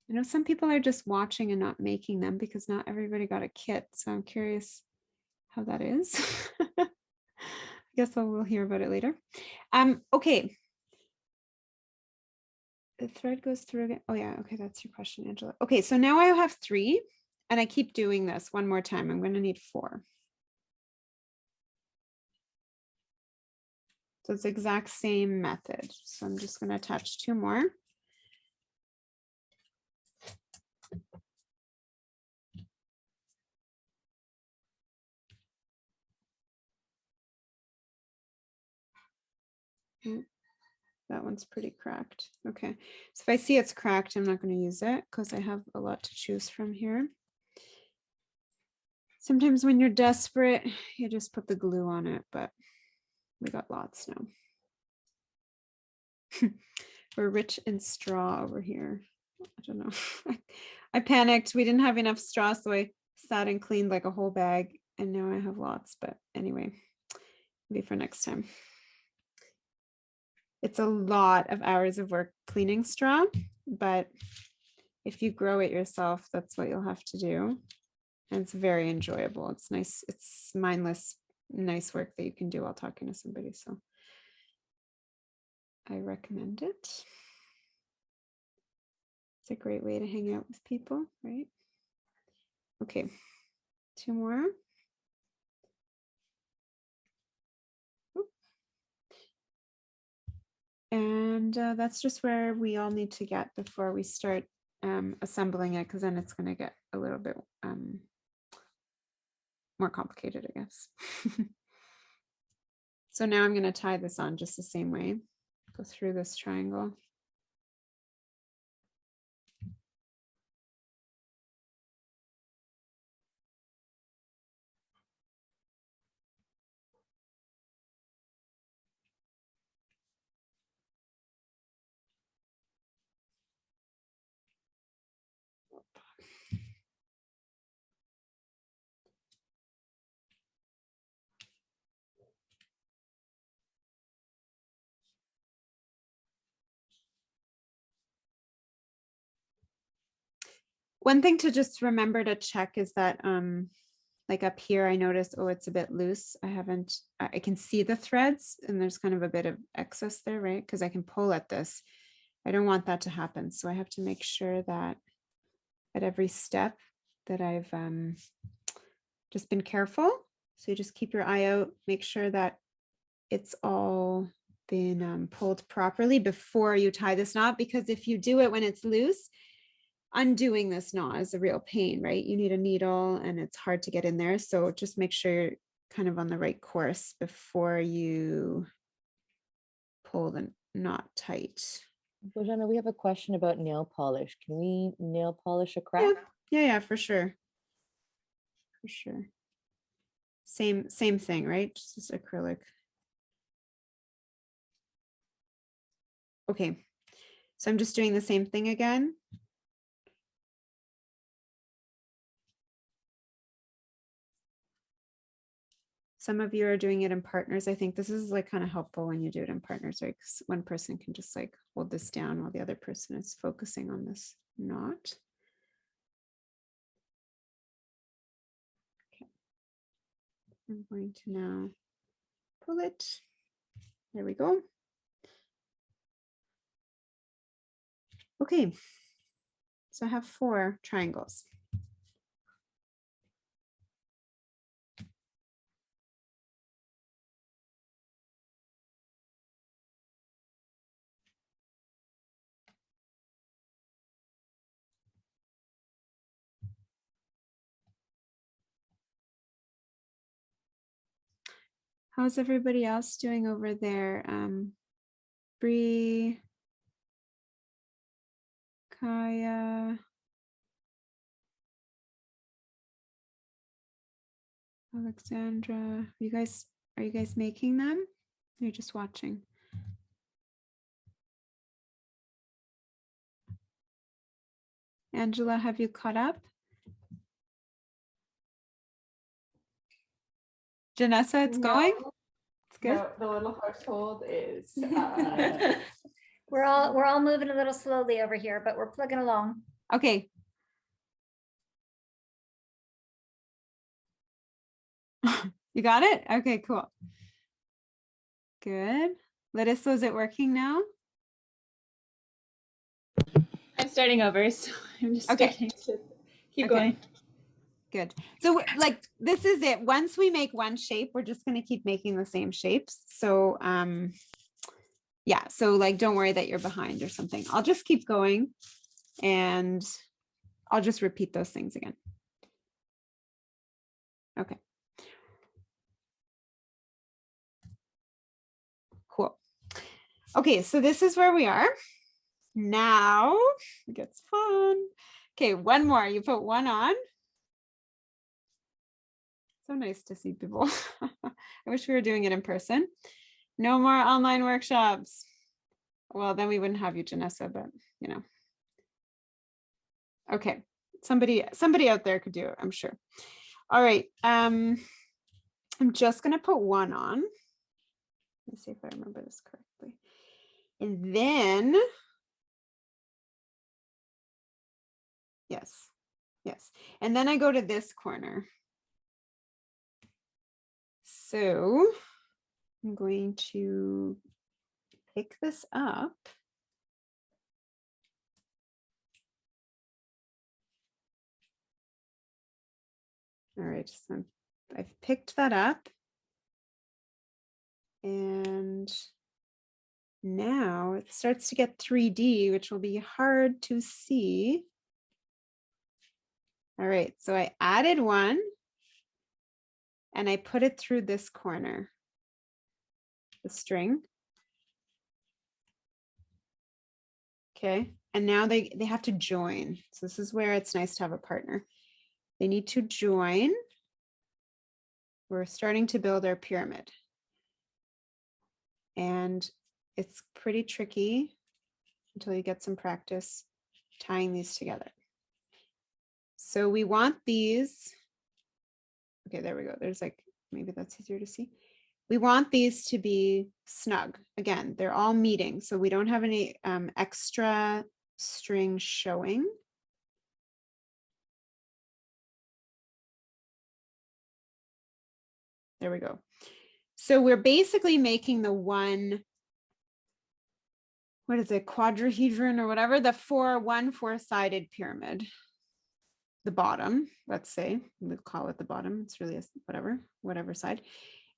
I know some people are just watching and not making them because not everybody got a kit. So I'm curious how that is. I guess we'll hear about it later. Okay. The thread goes through again. Oh yeah, okay, that's your question, Angela. Okay, so now I have 3 and I keep doing this one more time. I'm gonna need 4. So it's the exact same method. So I'm just gonna attach 2 more. That one's pretty cracked. Okay, so if I see it's cracked, I'm not going to use it because I have a lot to choose from here. Sometimes when you're desperate, you just put the glue on it, but we got lots now. We're rich in straw over here. I don't know. I panicked. We didn't have enough straw, so I sat and cleaned like a whole bag, and now I have lots. But anyway, maybe for next time. It's a lot of hours of work cleaning straw, but if you grow it yourself, that's what you'll have to do. And it's very enjoyable. It's nice. It's mindless, nice work that you can do while talking to somebody. So I recommend it. It's a great way to hang out with people, right? Okay, 2 more. And that's just where we all need to get before we start assembling it, because then it's going to get a little bit more complicated, I guess. So now I'm going to tie this on just the same way. Go through this triangle. One thing to just remember to check is that like up here, I noticed, oh, it's a bit loose. I can see the threads and there's kind of a bit of excess there, right? Because I can pull at this. I don't want that to happen. So I have to make sure that at every step that I've just been careful. So you just keep your eye out, make sure that it's all been pulled properly before you tie this knot, because if you do it when it's loose, undoing this knot is a real pain, right? You need a needle and it's hard to get in there. So just make sure you're kind of on the right course before you pull the knot tight. Bojana, we have a question about nail polish. Can we nail polish a crack? Yeah, for sure. For sure. Same thing, right? Just this acrylic. Okay, so I'm just doing the same thing again. Some of you are doing it in partners. I think this is like kind of helpful when you do it in partners, right? Because one person can just like hold this down while the other person is focusing on this knot. Okay. I'm going to now pull it. There we go. Okay. So I have 4 triangles. How's everybody else doing over there? Bree, Kaya, Alexandra, are you guys making them? You're just watching. Angela, have you caught up? Janessa, it's going? It's good. No, the little household is We're all moving a little slowly over here, but we're plugging along. Okay. You got it? Okay, cool. Good. Larissa, is it working now? I'm starting over, so I'm just Okay. starting to keep Okay. going. Good. So like this is it. Once we make one shape, we're just going to keep making the same shapes. So yeah, so like don't worry that you're behind or something. I'll just keep going and I'll just repeat those things again. Okay. Cool. Okay, so this is where we are. Now it gets fun. Okay, one more. You put one on. So nice to see people. I wish we were doing it in person. No more online workshops. Well, then we wouldn't have you, Janessa, but you know. Okay, somebody out there could do it, I'm sure. All right, I'm just gonna put one on. Let me see if I remember this correctly. And then, yes. And then I go to this corner. So I'm going to pick this up. All right, so I've picked that up. And now it starts to get 3D, which will be hard to see. All right, so I added one and I put it through this corner, the string. Okay, and now they have to join. So this is where it's nice to have a partner. They need to join. We're starting to build our pyramid. And it's pretty tricky until you get some practice tying these together. So we want these. Okay, there we go. There's like, maybe that's easier to see. We want these to be snug. Again, they're all meeting, so we don't have any extra string showing. There we go. So we're basically making the one, what is it, quadrihedron or whatever, the four-sided pyramid. The bottom, let's say, we'll call it the bottom. It's really whatever side.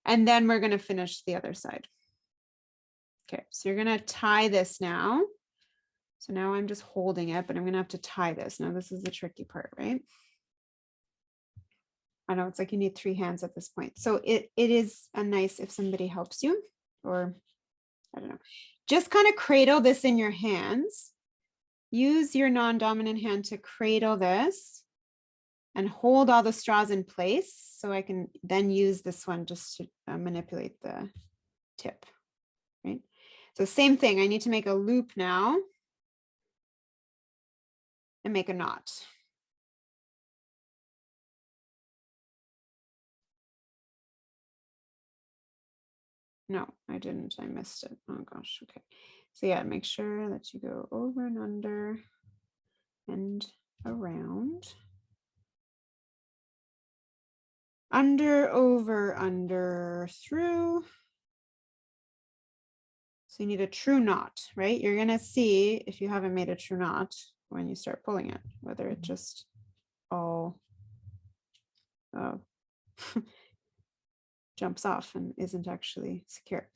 And then we're going to finish the other side. Okay, so you're going to tie this now. So now I'm just holding it, but I'm going to have to tie this. Now this is the tricky part, right? I know it's like you need 3 hands at this point. So it is a nice if somebody helps you, or I don't know. Just kind of cradle this in your hands. Use your non-dominant hand to cradle this and hold all the straws in place so I can then use this one just to manipulate the tip, right? So same thing, I need to make a loop now and make a knot. No, I didn't, I missed it. Oh gosh, okay. So yeah, make sure that you go over and under and around. Under, over, under, through. So you need a true knot, right? You're gonna see if you haven't made a true knot when you start pulling it, whether it just all jumps off and isn't actually secure.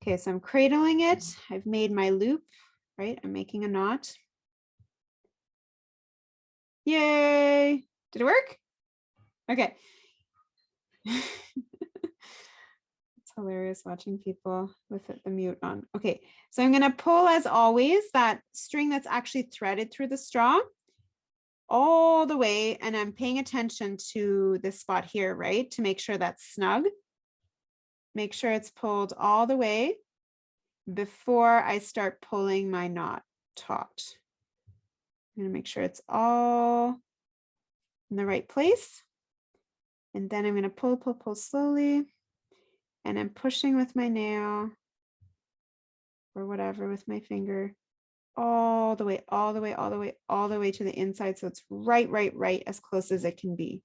Okay, so I'm cradling it. I've made my loop, right? I'm making a knot. Yay! Did it work? Okay. It's hilarious watching people with the mute on. Okay, so I'm gonna pull, as always, that string that's actually threaded through the straw all the way, and I'm paying attention to this spot here, right? To make sure that's snug. Make sure it's pulled all the way before I start pulling my knot taut. I'm gonna make sure it's all in the right place. And then I'm gonna pull, pull, pull slowly. And I'm pushing with my nail or whatever with my finger all the way, all the way, all the way, all the way to the inside. So it's right, right, right, as close as it can be.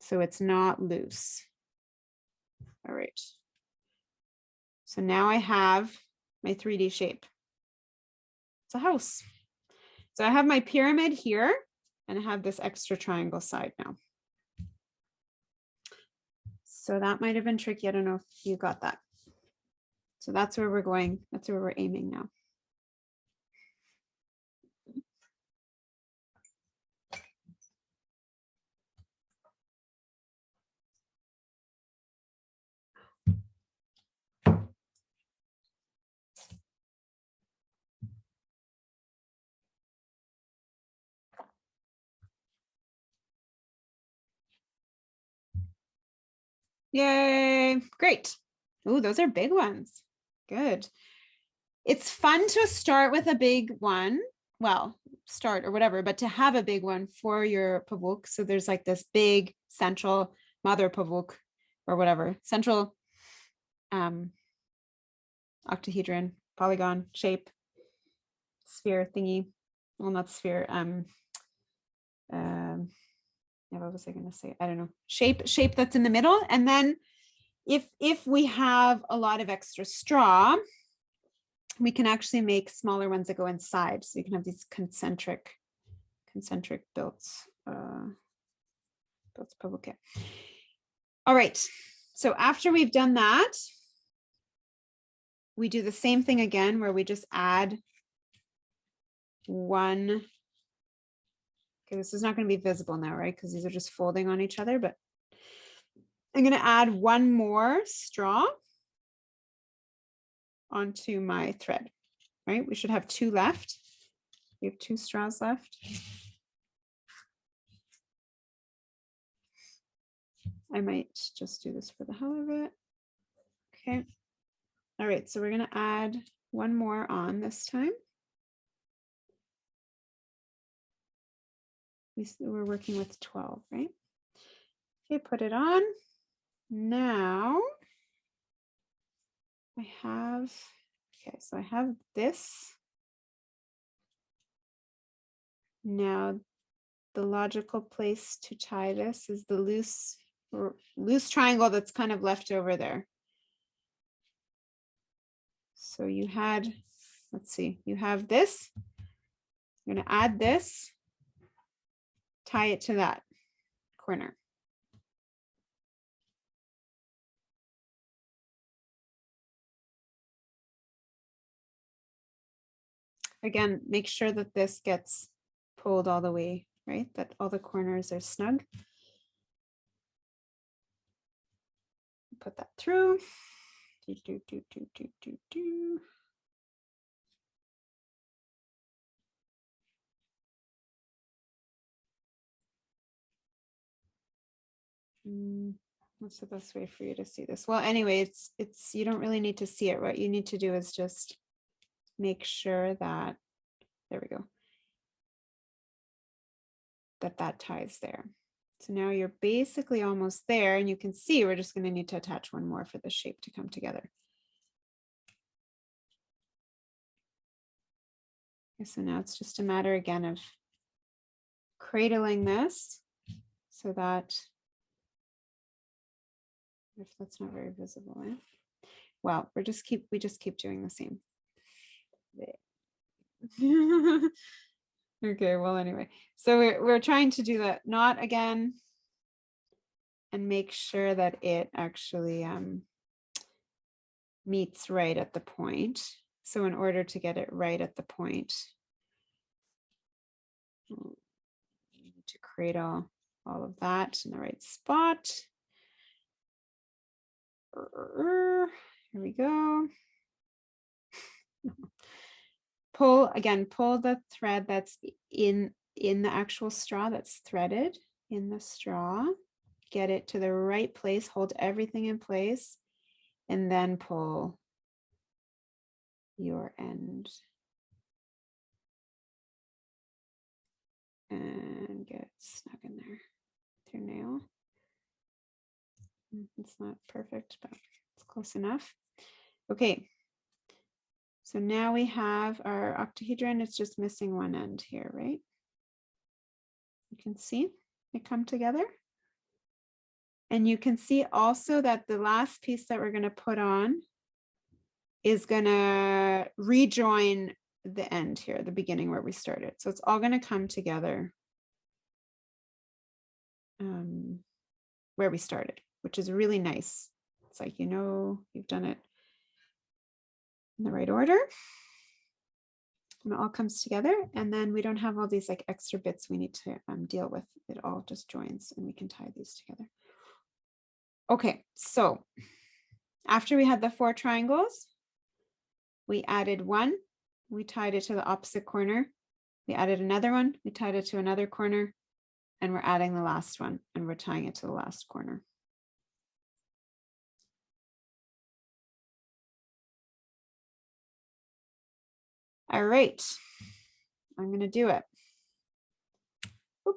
So it's not loose. All right. So now I have my 3D shape. It's a house. So I have my pyramid here and I have this extra triangle side now. So that might have been tricky. I don't know if you got that. So that's where we're going. That's where we're aiming now. Yay, great. Oh, those are big ones. Good. It's fun to start with a big one. Well, start or whatever, but to have a big one for your pavuk. So there's like this big central mother pavuk or whatever, central octahedron, polygon shape, sphere thingy. Well, not sphere. What was I going to say? I don't know. Shape that's in the middle. And then if we have a lot of extra straw, we can actually make smaller ones that go inside. So you can have these concentric builds. Builds pavuky. All right. So after we've done that, we do the same thing again, where we just add one. Okay, this is not going to be visible now, right? Because these are just folding on each other, but I'm going to add one more straw onto my thread, right? We should have two left. We have two straws left. I might just do this for the hell of it. Okay. All right, so we're going to add one more on this time. We're working with 12, right? Okay, put it on. Now I have, okay, so I have this. Now the logical place to tie this is the loose triangle that's kind of left over there. So you had, let's see, you have this. I'm going to add this, tie it to that corner. Again, make sure that this gets pulled all the way, right? That all the corners are snug. Put that through. What's the best way for you to see this? Well, anyway, it's you don't really need to see it. What you need to do is just make sure that, there we go, that ties there. So now you're basically almost there, and you can see we're just going to need to attach one more for the shape to come together. Okay, so now it's just a matter again of cradling this so that, if that's not very visible, eh? Well, we just keep doing the same. Okay, well, anyway, so we're trying to do that knot again and make sure that it actually meets right at the point. So in order to get it right at the point, you need to cradle all of that in the right spot. Here we go. Pull the thread that's in the actual straw, that's threaded in the straw. Get it to the right place, hold everything in place, and then pull your end and get snug in there with your nail. It's not perfect, but it's close enough. Okay. So now we have our octahedron. It's just missing one end here, right? You can see it come together. And you can see also that the last piece that we're going to put on is going to rejoin the end here, the beginning where we started. So it's all going to come together where we started, which is really nice. It's like, you know, you've done it in the right order. And it all comes together, and then we don't have all these like extra bits we need to deal with. It all just joins and we can tie these together. Okay, so after we had the 4 triangles, we added one, we tied it to the opposite corner. We added another one, we tied it to another corner, and we're adding the last one and we're tying it to the last corner. All right, I'm going to do it. Oop.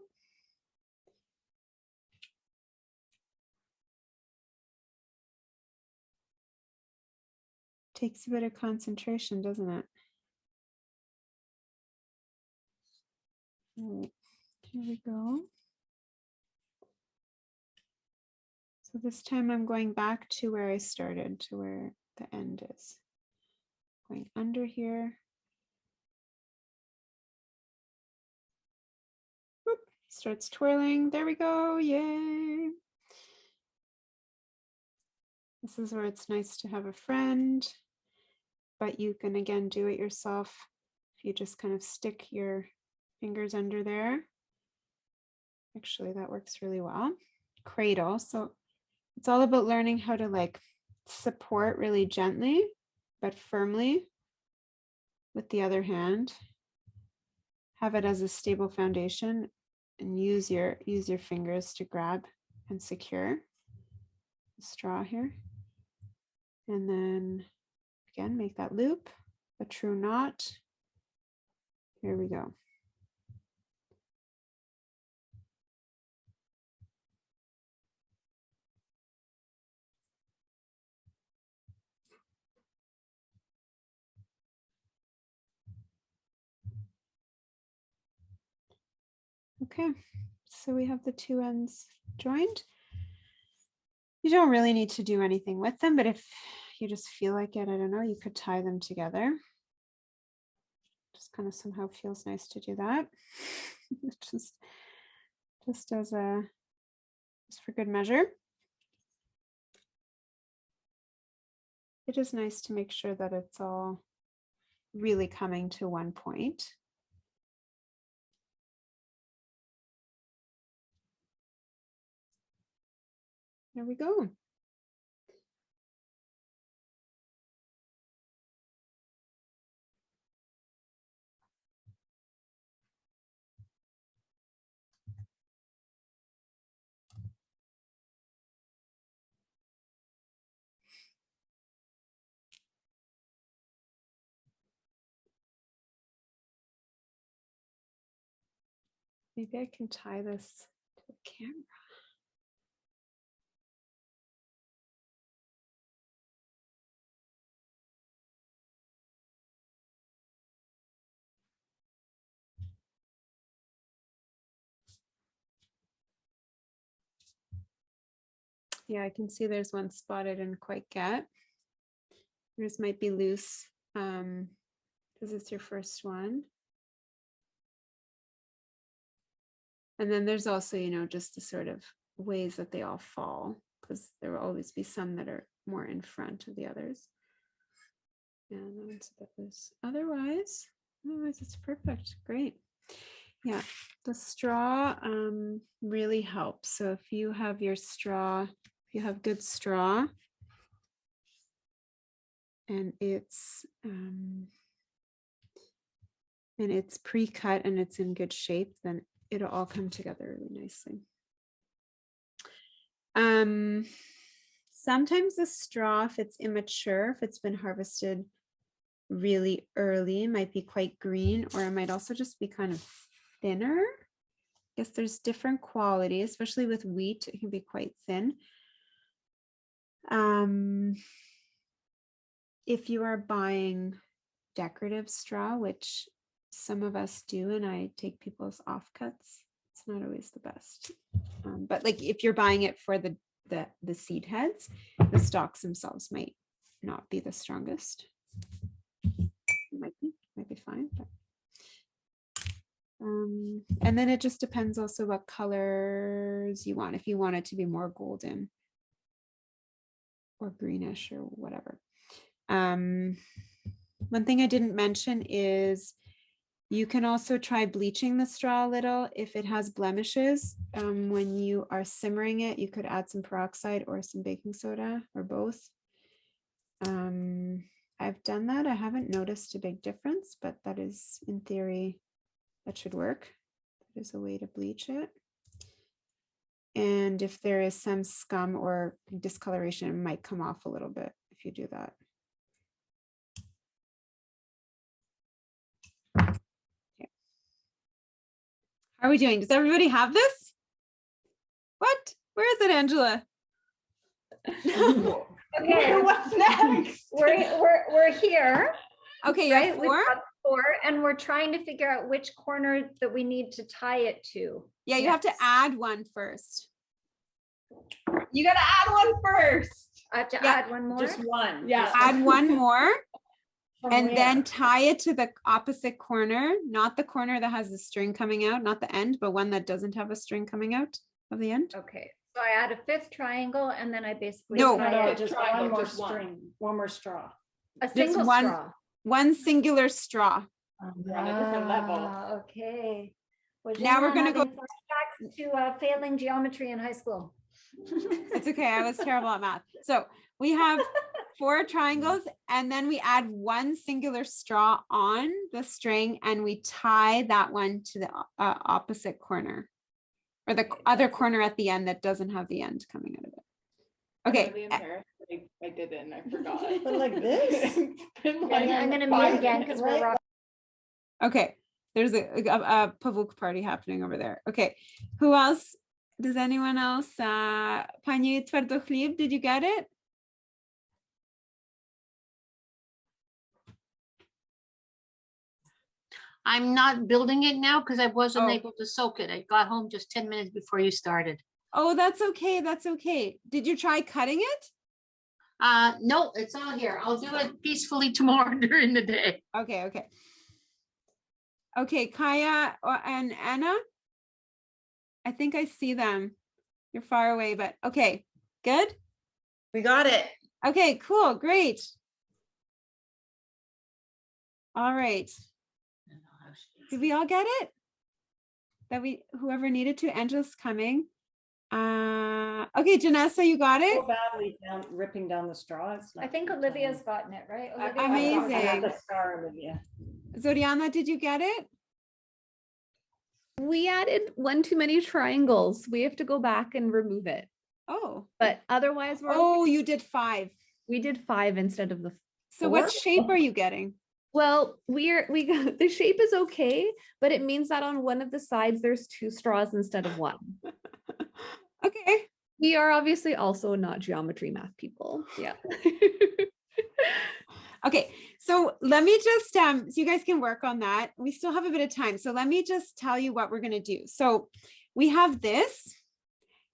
Takes a bit of concentration, doesn't it? All right, here we go. So this time I'm going back to where I started, to where the end is. Going under here. Whoop, starts twirling. There we go. Yay. This is where it's nice to have a friend, but you can again do it yourself. If you just kind of stick your fingers under there. Actually, that works really well. Cradle. So it's all about learning how to like support really gently, but firmly with the other hand. Have it as a stable foundation and use your fingers to grab and secure the straw here. And then again, make that loop, a true knot. Here we go. Okay, so we have the 2 ends joined. You don't really need to do anything with them, but if you just feel like it, I don't know, you could tie them together. Just kind of somehow feels nice to do that. just as a, just for good measure. It is nice to make sure that it's all really coming to one point. There we go. Maybe I can tie this to the camera. Yeah, I can see there's one spot I didn't quite get. Yours might be loose because it's your first one. And then there's also, you know, just the sort of ways that they all fall, because there will always be some that are more in front of the others. Yeah, that one's a bit loose. Otherwise it's perfect. Great. Yeah, the straw really helps. So if you have your straw, if you have good straw and it's pre-cut and it's in good shape, then it'll all come together really nicely. Sometimes the straw, if it's immature, if it's been harvested really early, might be quite green, or it might also just be kind of thinner. guess there's different quality, especially with wheat, it can be quite thin. If you are buying decorative straw, which some of us do, and I take people's offcuts, it's not always the best. But like if you're buying it for the seed heads, the stalks themselves might not be the strongest. Might be fine. But. And then it just depends also what colors you want. If you want it to be more golden or greenish or whatever. One thing I didn't mention is you can also try bleaching the straw a little if it has blemishes. When you are simmering it, you could add some peroxide or some baking soda or both. I've done that. I haven't noticed a big difference, but that is in theory, that should work. That is a way to bleach it. And if there is some scum or discoloration, it might come off a little bit if you do that. Okay. How are we doing? Does everybody have this? What? Where is it, Angela? Okay, What's next? we're here, Okay, you right? have We've 4? got 4, and we're trying to figure out which corner that we need to tie it to. Yeah, you have to Yes. add one first. You gotta add one first. I have to Yeah, add one more. Just one. Yeah. Add one more. From And then where? tie it to the opposite corner, not the corner that has the string coming out, not the end, but one that doesn't have a string coming out of the end. Okay, so I add a 5th triangle, and then I basically No. tie No, it. just Triangle, one more just one. string, one more straw. A single one- straw. One singular straw. We're on a different level. Okay. Well, Now we're Gina, I'm gonna go- having flashbacks to failing geometry in high school. It's okay, I was terrible at math. So we have 4 triangles, and then we add one singular straw on the string, and we tie that one to the opposite corner, or the other corner at the end that doesn't have the end coming out of it. Okay. Really embarrassed. I didn't. I forgot. But like this? I'm gonna mute again because we're rock. Okay, there's a Pavuk party happening over there. Okay, who else? Does anyone else? Pani Tverdochlieb, did you get it? I'm not building it now because I wasn't Oh. able to soak it. I got home just 10 minutes before you started. Oh, that's okay. That's okay. Did you try cutting it? No, it's all here. I'll do it peacefully tomorrow during the day. Okay, okay. Okay, Kaya and Anna. I think I see them. You're far away, but okay, good. We got it. Okay, cool, great. All right. Did we all get it? That whoever needed to, Angela's coming. Okay, Janessa, you got it? So badly ripping down the straw. It's I not think good Olivia's time. gotten it, right? I- Olivia? Amazing. I got the scar, Olivia. Zoriana, did you get it? We added one too many triangles. We have to go back and remove it. Oh. But otherwise, Oh, you did 5. we did 5 instead of the. So what 4? shape are you getting? Well, the shape is okay, but it means that on one of the sides there's 2 straws instead of 1. Okay. We are obviously also not geometry math people. Yeah. Okay, so let me just, so you guys can work on that. We still have a bit of time. So let me just tell you what we're going to do. So we have this.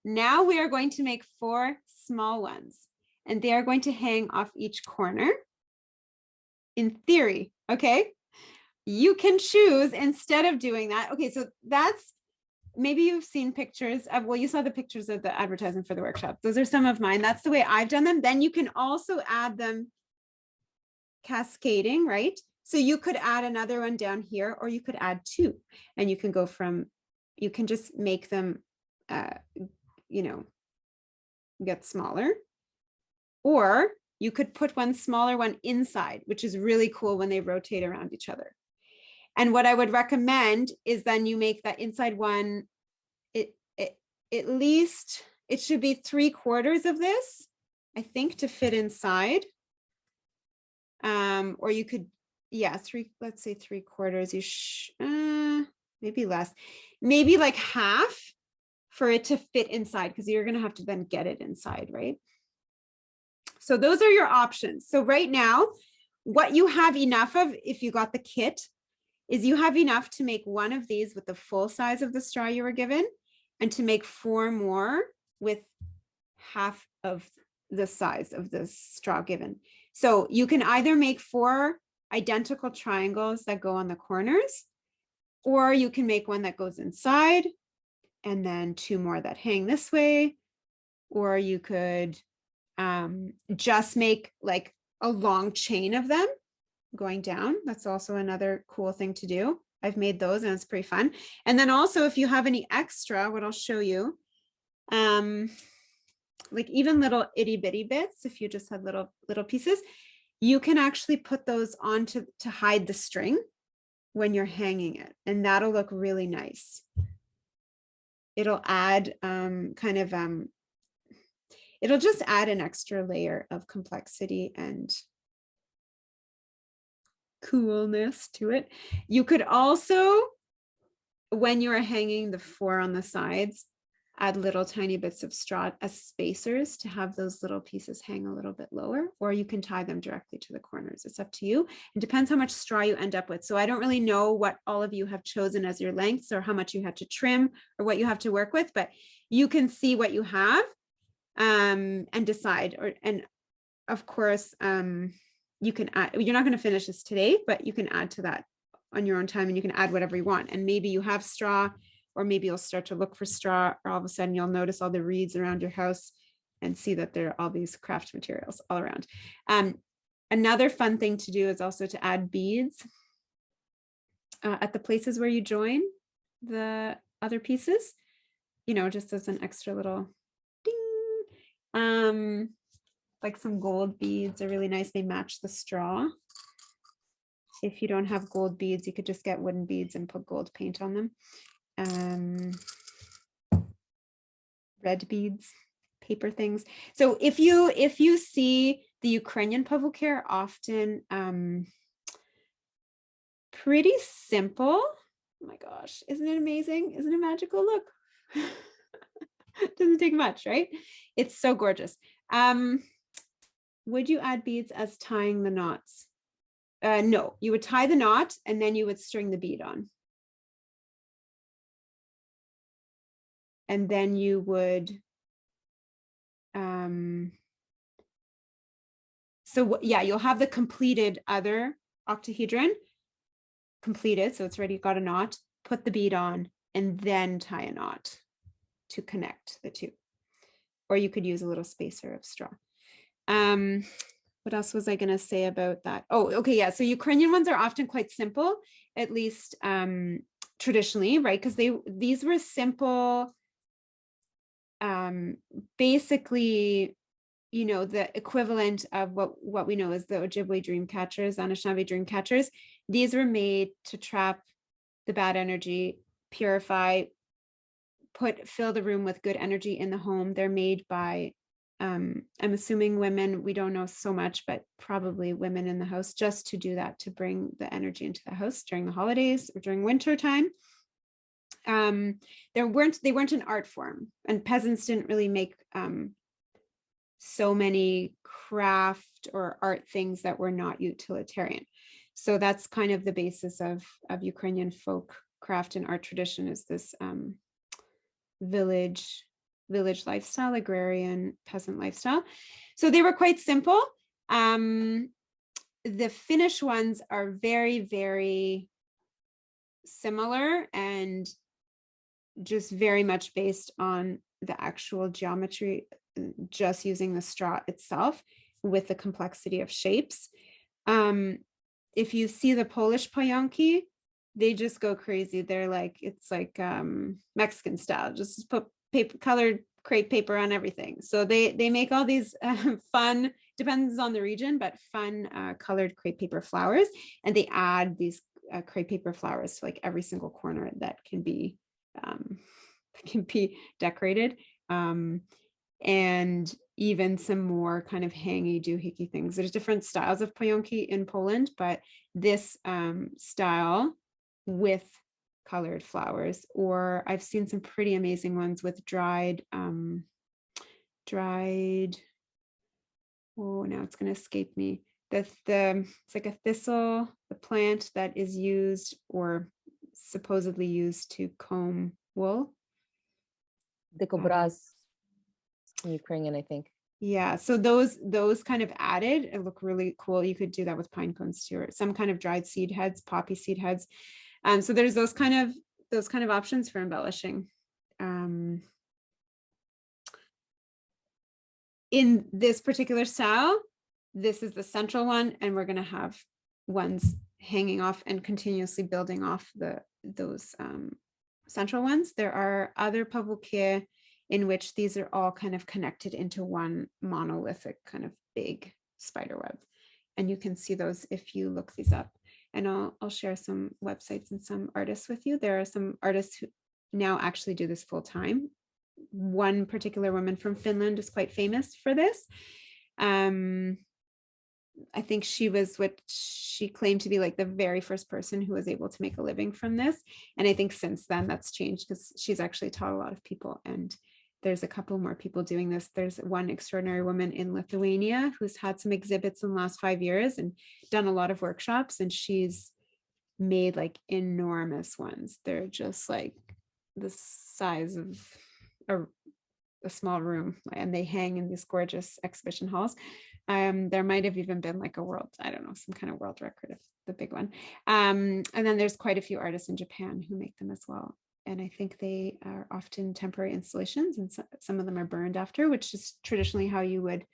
Now we are going to make 4 small ones, and they are going to hang off each corner. In theory, okay? You can choose instead of doing that. Okay, so that's, maybe you've seen pictures of, well, you saw the pictures of the advertisement for the workshop. Those are some of mine. That's the way I've done them. Then you can also add them cascading, right? So you could add another one down here, or you could add 2, and you can go from, you can just make them, get smaller, or you could put one smaller one inside, which is really cool when they rotate around each other. And what I would recommend is then you make that inside one, at least it should be 3/4 of this, I think, to fit inside. Or you could, yeah, let's say 3/4. maybe less, maybe like half for it to fit inside, because you're going to have to then get it inside, right? So those are your options. So right now, what you have enough of, if you got the kit, is you have enough to make one of these with the full size of the straw you were given, and to make 4 more with half of the size of the straw given. So you can either make 4 identical triangles that go on the corners, or you can make one that goes inside and then 2 more that hang this way, or you could just make like a long chain of them going down. That's also another cool thing to do. I've made those and it's pretty fun. And then also, if you have any extra, what I'll show you, like even little itty bitty bits, if you just had little pieces, you can actually put those on to hide the string when you're hanging it, and that'll look really nice. It'll add it'll just add an extra layer of complexity and coolness to it. You could also, when you're hanging the 4 on the sides, add little tiny bits of straw as spacers to have those little pieces hang a little bit lower, or you can tie them directly to the corners. It's up to you. It depends how much straw you end up with. So I don't really know what all of you have chosen as your lengths, or how much you had to trim, or what you have to work with, but you can see what you have and decide. And of course, you can add, you're not going to finish this today, but you can add to that on your own time, and you can add whatever you want. And maybe you have straw, or maybe you'll start to look for straw, or all of a sudden you'll notice all the reeds around your house and see that there are all these craft materials all around. Another fun thing to do is also to add beads at the places where you join the other pieces, you know, just as an extra little ding. Like some gold beads are really nice. They match the straw. If you don't have gold beads, you could just get wooden beads and put gold paint on them. Red beads, paper things. So if you see the Ukrainian pavuky are often pretty simple. Oh my gosh, isn't it amazing? Isn't it magical? Look, it doesn't take much, right? It's so gorgeous. Would you add beads as tying the knots? No, you would tie the knot and then you would string the bead on. And then you would, so yeah, you'll have the completed other octahedron completed. So it's ready, got a knot, put the bead on, and then tie a knot to connect the two. Or you could use a little spacer of straw. What else was I going to say about that? Oh, okay. Yeah. So Ukrainian ones are often quite simple, at least traditionally, right? Because these were simple, basically, you know, the equivalent of what we know as the Ojibwe dream catchers, Anishinaabe dream catchers. These were made to trap the bad energy, purify, fill the room with good energy in the home. They're made by, I'm assuming women, we don't know so much, but probably women in the house, just to do that, to bring the energy into the house during the holidays or during winter time. They weren't an art form, and peasants didn't really make so many craft or art things that were not utilitarian. So that's kind of the basis of Ukrainian folk craft and art tradition, is this village lifestyle, agrarian peasant lifestyle. So they were quite simple. The Finnish ones are very, very similar and just very much based on the actual geometry, just using the straw itself with the complexity of shapes. If you see the Polish pajaki, they just go crazy. They're like, it's like Mexican style, just put colored crepe paper on everything. So they make all these fun, depends on the region, but fun colored crepe paper flowers. And they add these crepe paper flowers to like every single corner that can be decorated. And even some more kind of hangy doohickey things. There's different styles of pajaki in Poland, but this style with colored flowers, or I've seen some pretty amazing ones with dried, oh, now it's going to escape me. It's like a thistle, the plant that is used or supposedly used to comb wool. Dikobraz in Ukrainian, I think. Yeah, so those kind of added, it look really cool. You could do that with pine cones too, or some kind of dried seed heads, poppy seed heads. So there's those kind of options for embellishing. In this particular style, this is the central one, and we're going to have ones hanging off and continuously building off those central ones. There are other pavuky in which these are all kind of connected into one monolithic kind of big spider web. And you can see those if you look these up. And I'll share some websites and some artists with you. There are some artists who now actually do this full time. One particular woman from Finland is quite famous for this. I think she was what she claimed to be like the very first person who was able to make a living from this. And I think since then that's changed, because she's actually taught a lot of people, and there's a couple more people doing this. There's one extraordinary woman in Lithuania who's had some exhibits in the last 5 years and done a lot of workshops, and she's made like enormous ones. They're just like the size of a small room, and they hang in these gorgeous exhibition halls. There might have even been like a world, I don't know, some kind of world record of the big one. And then there's quite a few artists in Japan who make them as well. And I think they are often temporary installations, and some of them are burned after, which is traditionally how you would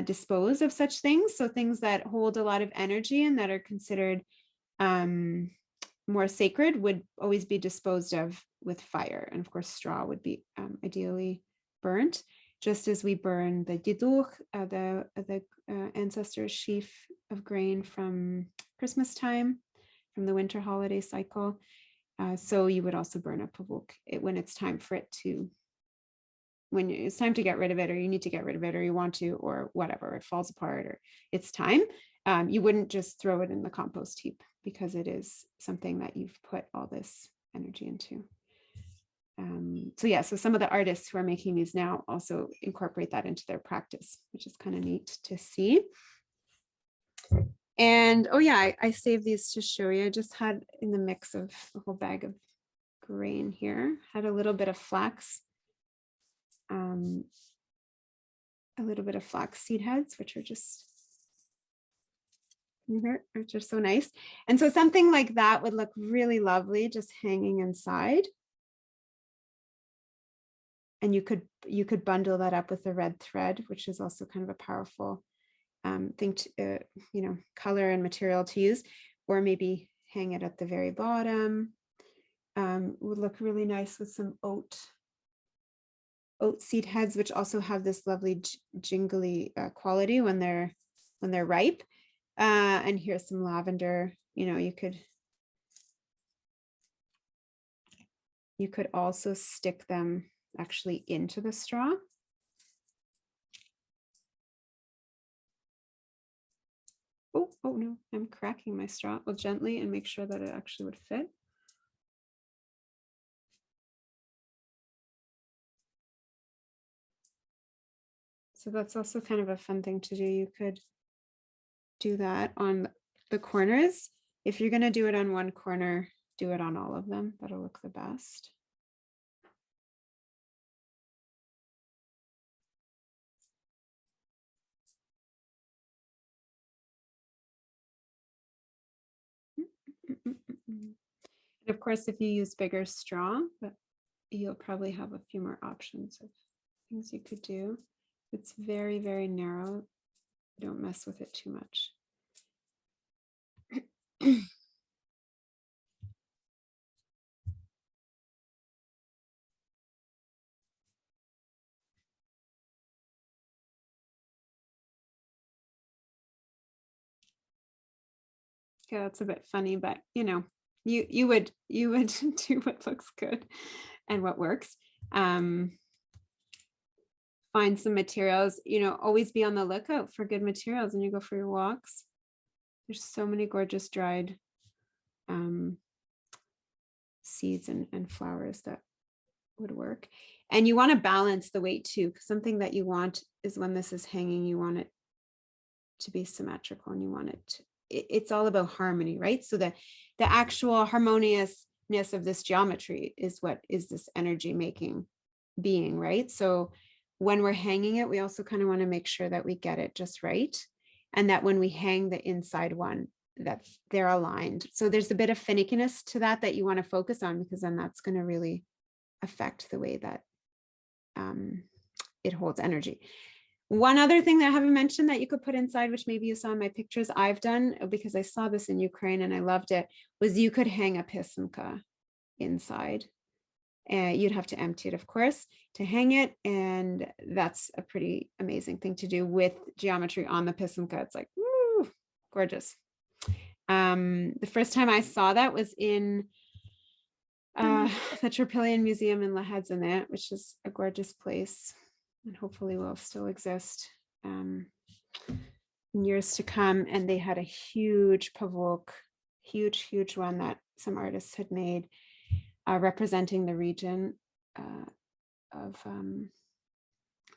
dispose of such things. So things that hold a lot of energy and that are considered more sacred would always be disposed of with fire. And of course, straw would be ideally burnt, just as we burn the diduch, the ancestor's sheaf of grain from Christmas time, from the winter holiday cycle. So you would also burn a pavuk when it's time for it to, when it's time to get rid of it, or you need to get rid of it, or you want to, or whatever, it falls apart, or it's time. You wouldn't just throw it in the compost heap, because it is something that you've put all this energy into. So yeah, so some of the artists who are making these now also incorporate that into their practice, which is kind of neat to see. And oh yeah, I saved these to show you. I just had in the mix of a whole bag of grain here, had a little bit of flax, seed heads, which are just so nice. And so something like that would look really lovely just hanging inside. And you could bundle that up with a red thread, which is also kind of a powerful thing to, color and material to use, or maybe hang it at the very bottom. Would look really nice with some oat seed heads, which also have this lovely jingly quality when they're ripe. And here's some lavender. You could also stick them actually into the straw. Oh no, I'm cracking my straw. Well, gently, and make sure that it actually would fit. So that's also kind of a fun thing to do. You could do that on the corners. If you're going to do it on one corner, do it on all of them. That'll look the best. And of course, if you use bigger straw, but you'll probably have a few more options of things you could do. It's very, very narrow. Don't mess with it too much. Yeah, that's a bit funny, but you would do what looks good and what works. Find some materials, always be on the lookout for good materials when you go for your walks. There's so many gorgeous dried seeds and flowers that would work. And you want to balance the weight too, because something that you want is when this is hanging, you want it to be symmetrical, and you want it's all about harmony, right? So the actual harmoniousness of this geometry is what is this energy making being, right? So when we're hanging it, we also kind of want to make sure that we get it just right. And that when we hang the inside one, that they're aligned. So there's a bit of finickiness to that you want to focus on, because then that's going to really affect the way that it holds energy. One other thing that I haven't mentioned that you could put inside, which maybe you saw in my pictures I've done, because I saw this in Ukraine and I loved it, was you could hang a pisanka inside. And you'd have to empty it, of course, to hang it. And that's a pretty amazing thing to do with geometry on the pisanka. It's like, woo, gorgeous. The first time I saw that was in the Tropilian Museum in Lahedzine, which is a gorgeous place and hopefully will still exist in years to come. And they had a huge pavuk, huge one that some artists had made, representing the region of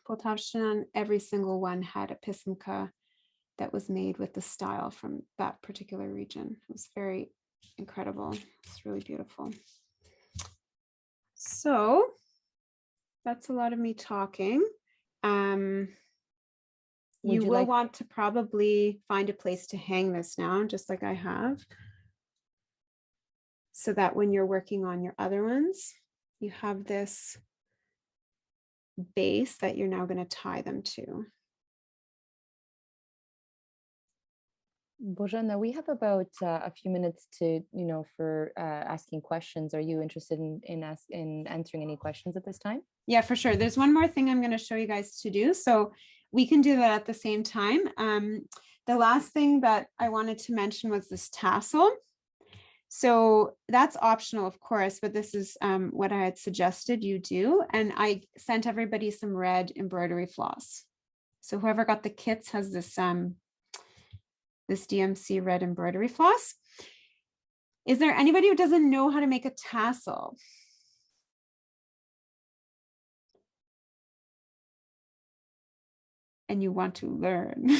Poltavshchina. Every single one had a pisanka that was made with the style from that particular region. It was very incredible. It's really beautiful. So that's a lot of me talking. You will want to probably find a place to hang this now, just like I have, so that when you're working on your other ones, you have this base that you're now going to tie them to. Bojana, we have about a few minutes to, for asking questions. Are you interested in answering any questions at this time? Yeah, for sure. There's one more thing I'm going to show you guys to do. So we can do that at the same time. The last thing that I wanted to mention was this tassel. So that's optional, of course, but this is what I had suggested you do. And I sent everybody some red embroidery floss. So whoever got the kits has this this DMC red embroidery floss. Is there anybody who doesn't know how to make a tassel? And you want to learn?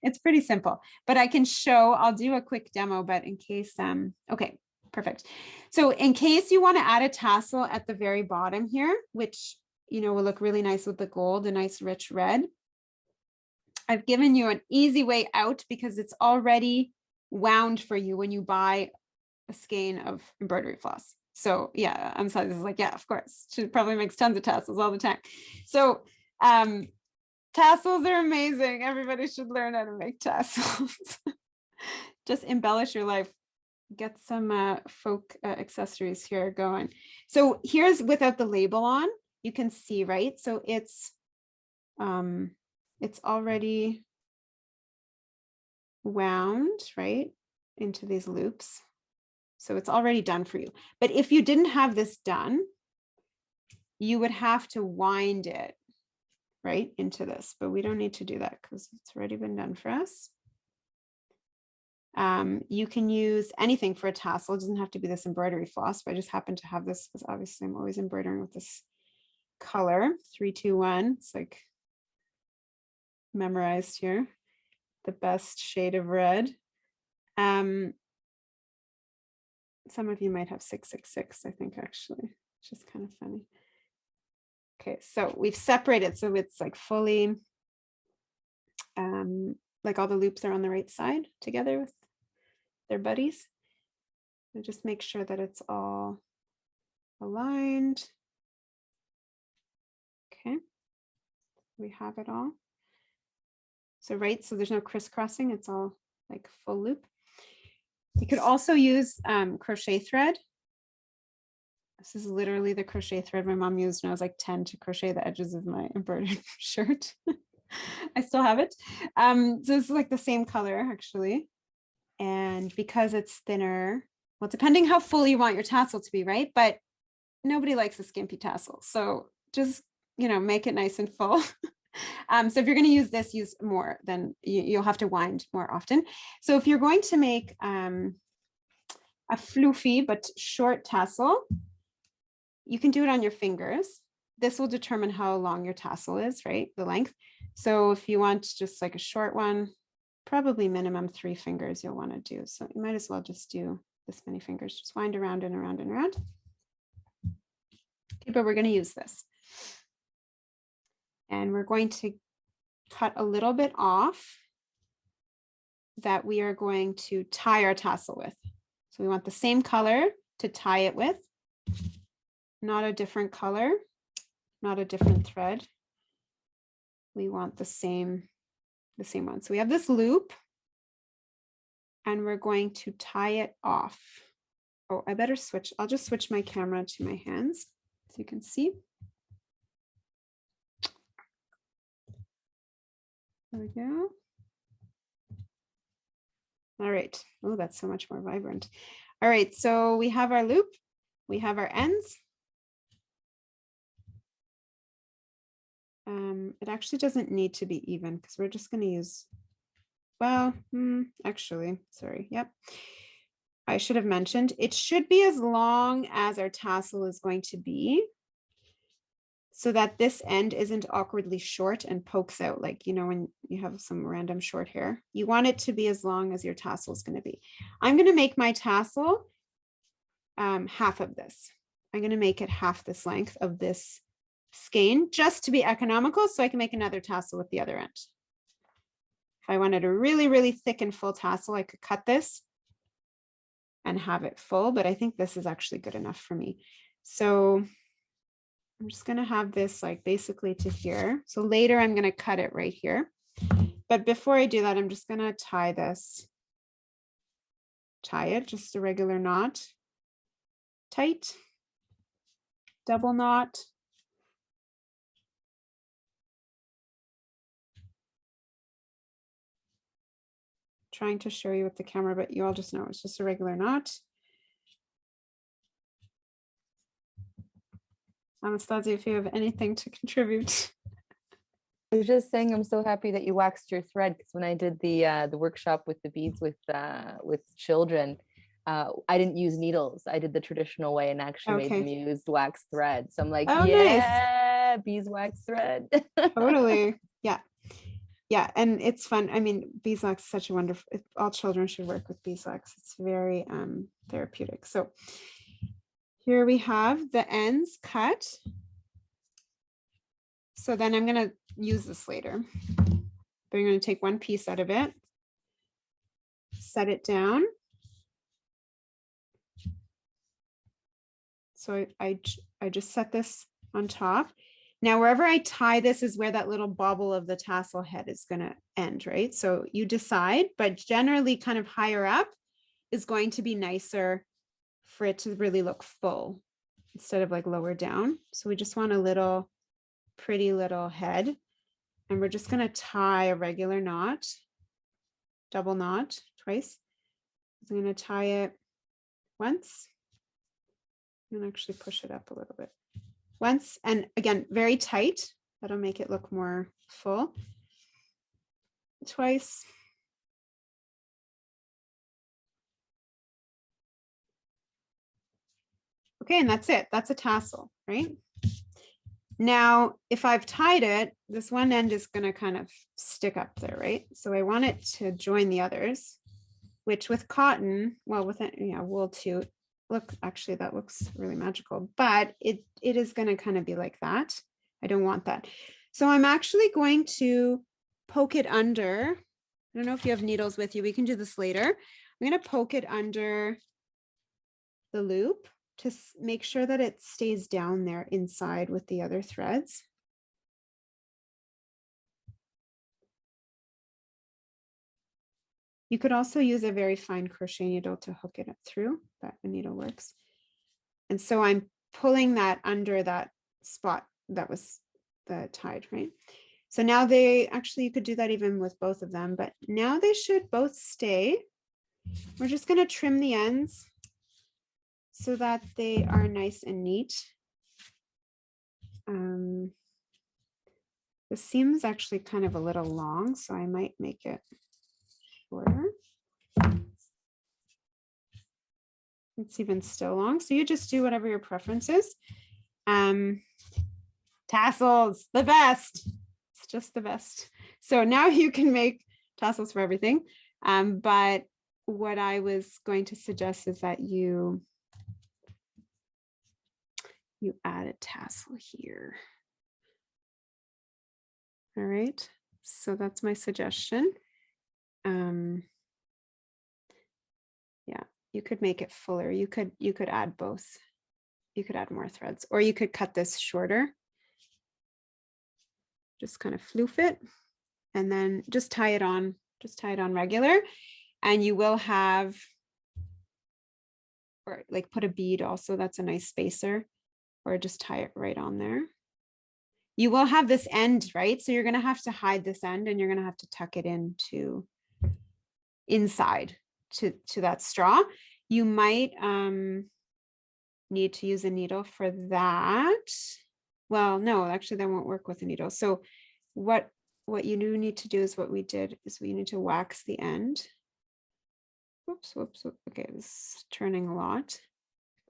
It's pretty simple, but I can show, I'll do a quick demo, but in case, okay, perfect. So in case you want to add a tassel at the very bottom here, which, will look really nice with the gold, a nice rich red, I've given you an easy way out because it's already wound for you when you buy a skein of embroidery floss. So yeah, I'm sorry, this is like, yeah, of course, she probably makes tons of tassels all the time. So tassels are amazing. Everybody should learn how to make tassels. Just embellish your life. Get some folk accessories here going. So here's without the label on, you can see, right? So it's already wound, right, into these loops. So it's already done for you. But if you didn't have this done, you would have to wind it right into this, but we don't need to do that because it's already been done for us. You can use anything for a tassel. It doesn't have to be this embroidery floss, but I just happen to have this because obviously I'm always embroidering with this color 321. It's like memorized here, the best shade of red. Some of you might have 666, I think, actually, which is kind of funny. Okay, so we've separated, so it's like fully, like all the loops are on the right side together with their buddies. And just make sure that it's all aligned. Okay, we have it all. So right, so there's no crisscrossing, it's all like full loop. You could also use crochet thread. This is literally the crochet thread my mom used when I was like 10 to crochet the edges of my embroidered shirt. I still have it. So this is like the same color actually. And because it's thinner, well, depending how full you want your tassel to be, right? But nobody likes a skimpy tassel. So just, make it nice and full. So if you're going to use this, use more, then you'll have to wind more often. So if you're going to make a floofy but short tassel. You can do it on your fingers. This will determine how long your tassel is, right? The length. So if you want just like a short one, probably minimum 3 fingers you'll want to do. So you might as well just do this many fingers. Just wind around and around and around. Okay, but we're going to use this. And we're going to cut a little bit off that we are going to tie our tassel with. So we want the same color to tie it with, not a different color, not a different thread. We want the same one. So we have this loop and we're going to tie it off. Oh, I better switch. I'll just switch my camera to my hands so you can see. There we go. All right. Oh, that's so much more vibrant. All right. So we have our loop. We have our ends. It actually doesn't need to be even because we're just going to use, well, actually, sorry. Yep. I should have mentioned it should be as long as our tassel is going to be so that this end isn't awkwardly short and pokes out like, you know, when you have some random short hair. You want it to be as long as your tassel is going to be. I'm going to make my tassel half of this. I'm going to make it half this length of this skein just to be economical so I can make another tassel with the other end. If I wanted a really, really thick and full tassel, I could cut this and have it full, but I think this is actually good enough for me. So I'm just going to have this like basically to here. So later I'm going to cut it right here. But before I do that, I'm just going to tie this. Tie it, just a regular knot. Tight. Double knot. Trying to show you with the camera, but you all just know it's just a regular knot. Anastasia, if you have anything to contribute. I was just saying, I'm so happy that you waxed your thread because when I did the workshop with the beads with children, I didn't use needles. I did the traditional way and actually made them use wax thread. So I'm like, oh, yeah, nice. Beeswax thread. Totally. Yeah. Yeah. And it's fun. I mean, beeswax is such a wonderful, all children should work with beeswax. It's very therapeutic. So here we have the ends cut. So then I'm going to use this later. But I'm going to take one piece out of it, set it down. So I just set this on top. Now, wherever I tie this is where that little bobble of the tassel head is going to end, right? So you decide, but generally kind of higher up is going to be nicer for it to really look full instead of like lower down. So we just want a little pretty little head. And we're just going to tie a regular knot, double knot twice. I'm going to tie it once. I'm going to actually push it up a little bit. Once, and again, very tight. That'll make it look more full. Twice. Okay, and that's it. That's a tassel, right? Now, if I've tied it, this one end is going to kind of stick up there, right? So I want it to join the others, which with cotton, well, with it, yeah, wool too. Look, actually, that looks really magical, but it is going to kind of be like that. I don't want that. So I'm actually going to poke it under. I don't know if you have needles with you. We can do this later. I'm going to poke it under the loop to make sure that it stays down there inside with the other threads. You could also use a very fine crochet needle to hook it up through, but the needle works. And so I'm pulling that under that spot that was the tied, right? So now you could do that even with both of them, but now they should both stay. We're just going to trim the ends so that they are nice and neat. The seam is actually kind of a little long, so I might make it shorter. It's even still long. So you just do whatever your preference is. Tassels, the best. It's just the best. So now you can make tassels for everything. But what I was going to suggest is that you add a tassel here. All right. So that's my suggestion. Yeah, you could make it fuller. You could add both. You could add more threads, or you could cut this shorter. Just kind of floof it and then just tie it on regular, and you will have, or like put a bead also, that's a nice spacer, or just tie it right on there. You will have this end, right? So you're going to have to hide this end, and you're going to have to tuck it into inside to that straw. You might need to use a needle for that. Well, no, actually that won't work with a needle. So what you do need to do is what we did is we need to wax the end. Whoops. Okay, this is turning a lot.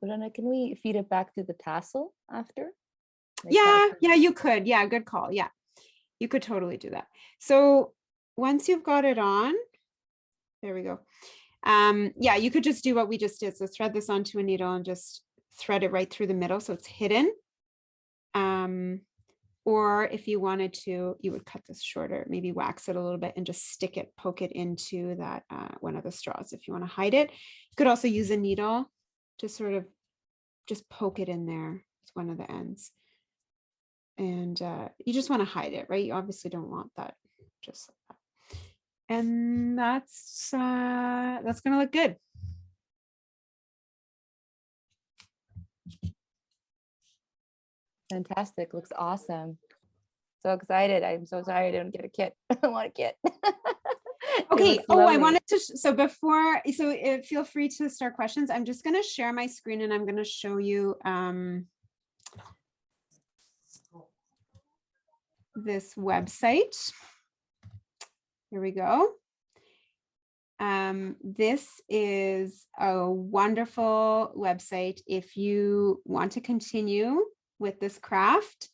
But can we feed it back to the tassel after? Like Yeah, you could. Yeah, good call. Yeah, you could totally do that. So once you've got it on, there we go. Yeah, you could just do what we just did. So thread this onto a needle and just thread it right through the middle so it's hidden. Or if you wanted to, you would cut this shorter, maybe wax it a little bit and just stick it, poke it into that one of the straws if you want to hide it. You could also use a needle to sort of just poke it in there with one of the ends. And you just want to hide it, right? You obviously don't want that just like that. And that's going to look good. Fantastic. Looks awesome. So excited. I'm so sorry I didn't get a kit. I want a kit. Okay. Oh, I wanted to, so before, feel free to start questions. I'm just going to share my screen and I'm going to show you this website. Here we go. This is a wonderful website if you want to continue with this craft.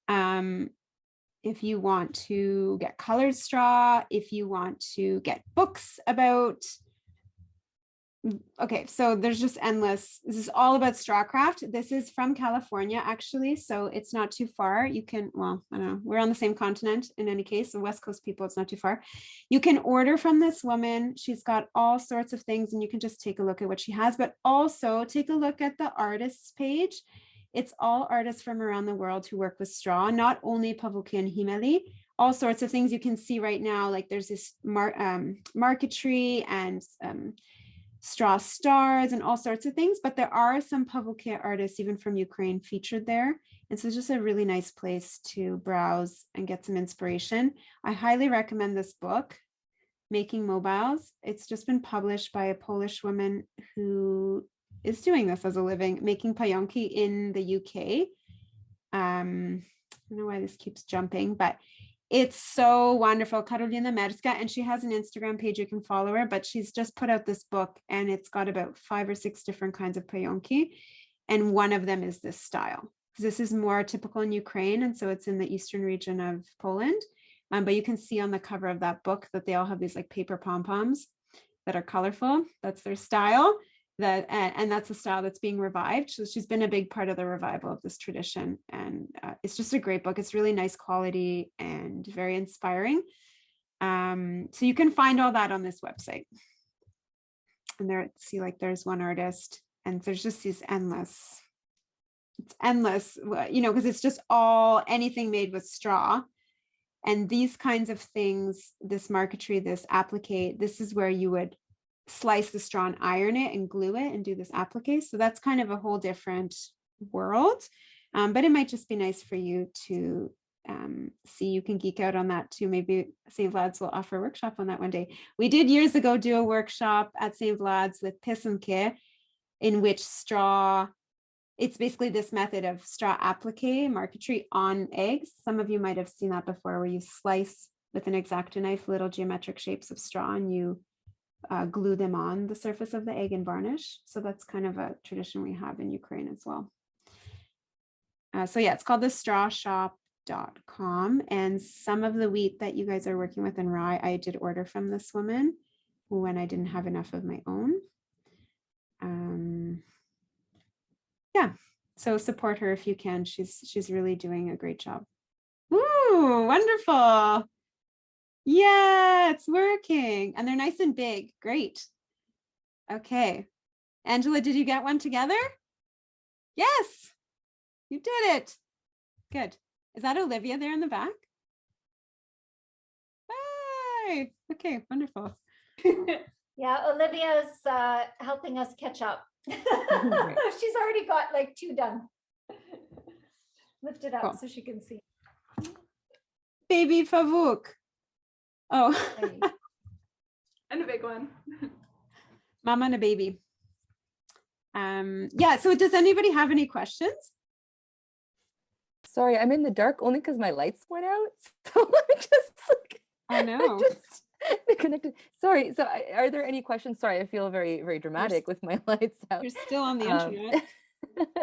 If you want to get colored straw, if you want to get books about, okay, so there's just endless. This is all about straw craft. This is from California, actually, so it's not too far. You can, well, I don't know, we're on the same continent in any case, so West Coast people, it's not too far. You can order from this woman. She's got all sorts of things, and you can just take a look at what she has, but also take a look at the artists page. It's all artists from around the world who work with straw, not only pavuky and himmeli, all sorts of things you can see right now. Like there's this marquetry and straw stars and all sorts of things, but there are some pavuky artists even from Ukraine featured there. And so it's just a really nice place to browse and get some inspiration. I highly recommend this book, Making Mobiles. It's just been published by a Polish woman who is doing this as a living, making pajaki in the UK. I don't know why this keeps jumping, but it's so wonderful. Karolina Merska, and she has an Instagram page, you can follow her, but she's just put out this book and it's got about 5 or 6 different kinds of pajaki. And one of them is this style. This is more typical in Ukraine. And so it's in the eastern region of Poland. But you can see on the cover of that book that they all have these like paper pom-poms that are colorful. That's their style. And that's a style that's being revived. So she's been a big part of the revival of this tradition. And it's just a great book. It's really nice quality and very inspiring. So you can find all that on this website. And there, see, like there's one artist and there's just these endless, it's endless, you know, because it's just all, anything made with straw. And these kinds of things, this marquetry, this applique, this is where you would slice the straw and iron it and glue it and do this applique. So that's kind of a whole different world, but it might just be nice for you to see. You can geek out on that too. Maybe St. Vlad's will offer a workshop on that one day. We did years ago do a workshop at St. Vlad's with pisanke, in which straw, it's basically this method of straw applique, marquetry on eggs. Some of you might have seen that before, where you slice with an X-Acto knife little geometric shapes of straw and you glue them on the surface of the egg and varnish. So that's kind of a tradition we have in Ukraine as well. So yeah, it's called thestrawshop.com. And some of the wheat that you guys are working with in rye, I did order from this woman when I didn't have enough of my own. Yeah, so support her if you can. She's really doing a great job. Ooh, wonderful. Yeah, it's working. And they're nice and big. Great. Okay. Angela, did you get one together? Yes, you did it. Good. Is that Olivia there in the back? Hi. Okay, wonderful. Yeah, Olivia's helping us catch up. She's already got like 2 done. Lift it up Cool. so she can see. Baby Pavuk. Oh, And a big one. mama and a baby. Yeah, so does anybody have any questions? Sorry, I'm in the dark only because my lights went out. So I'm just like, Oh no. just connected. Sorry. So are there any questions? Sorry, I feel very, very dramatic with my lights out. You're still on the Um, internet.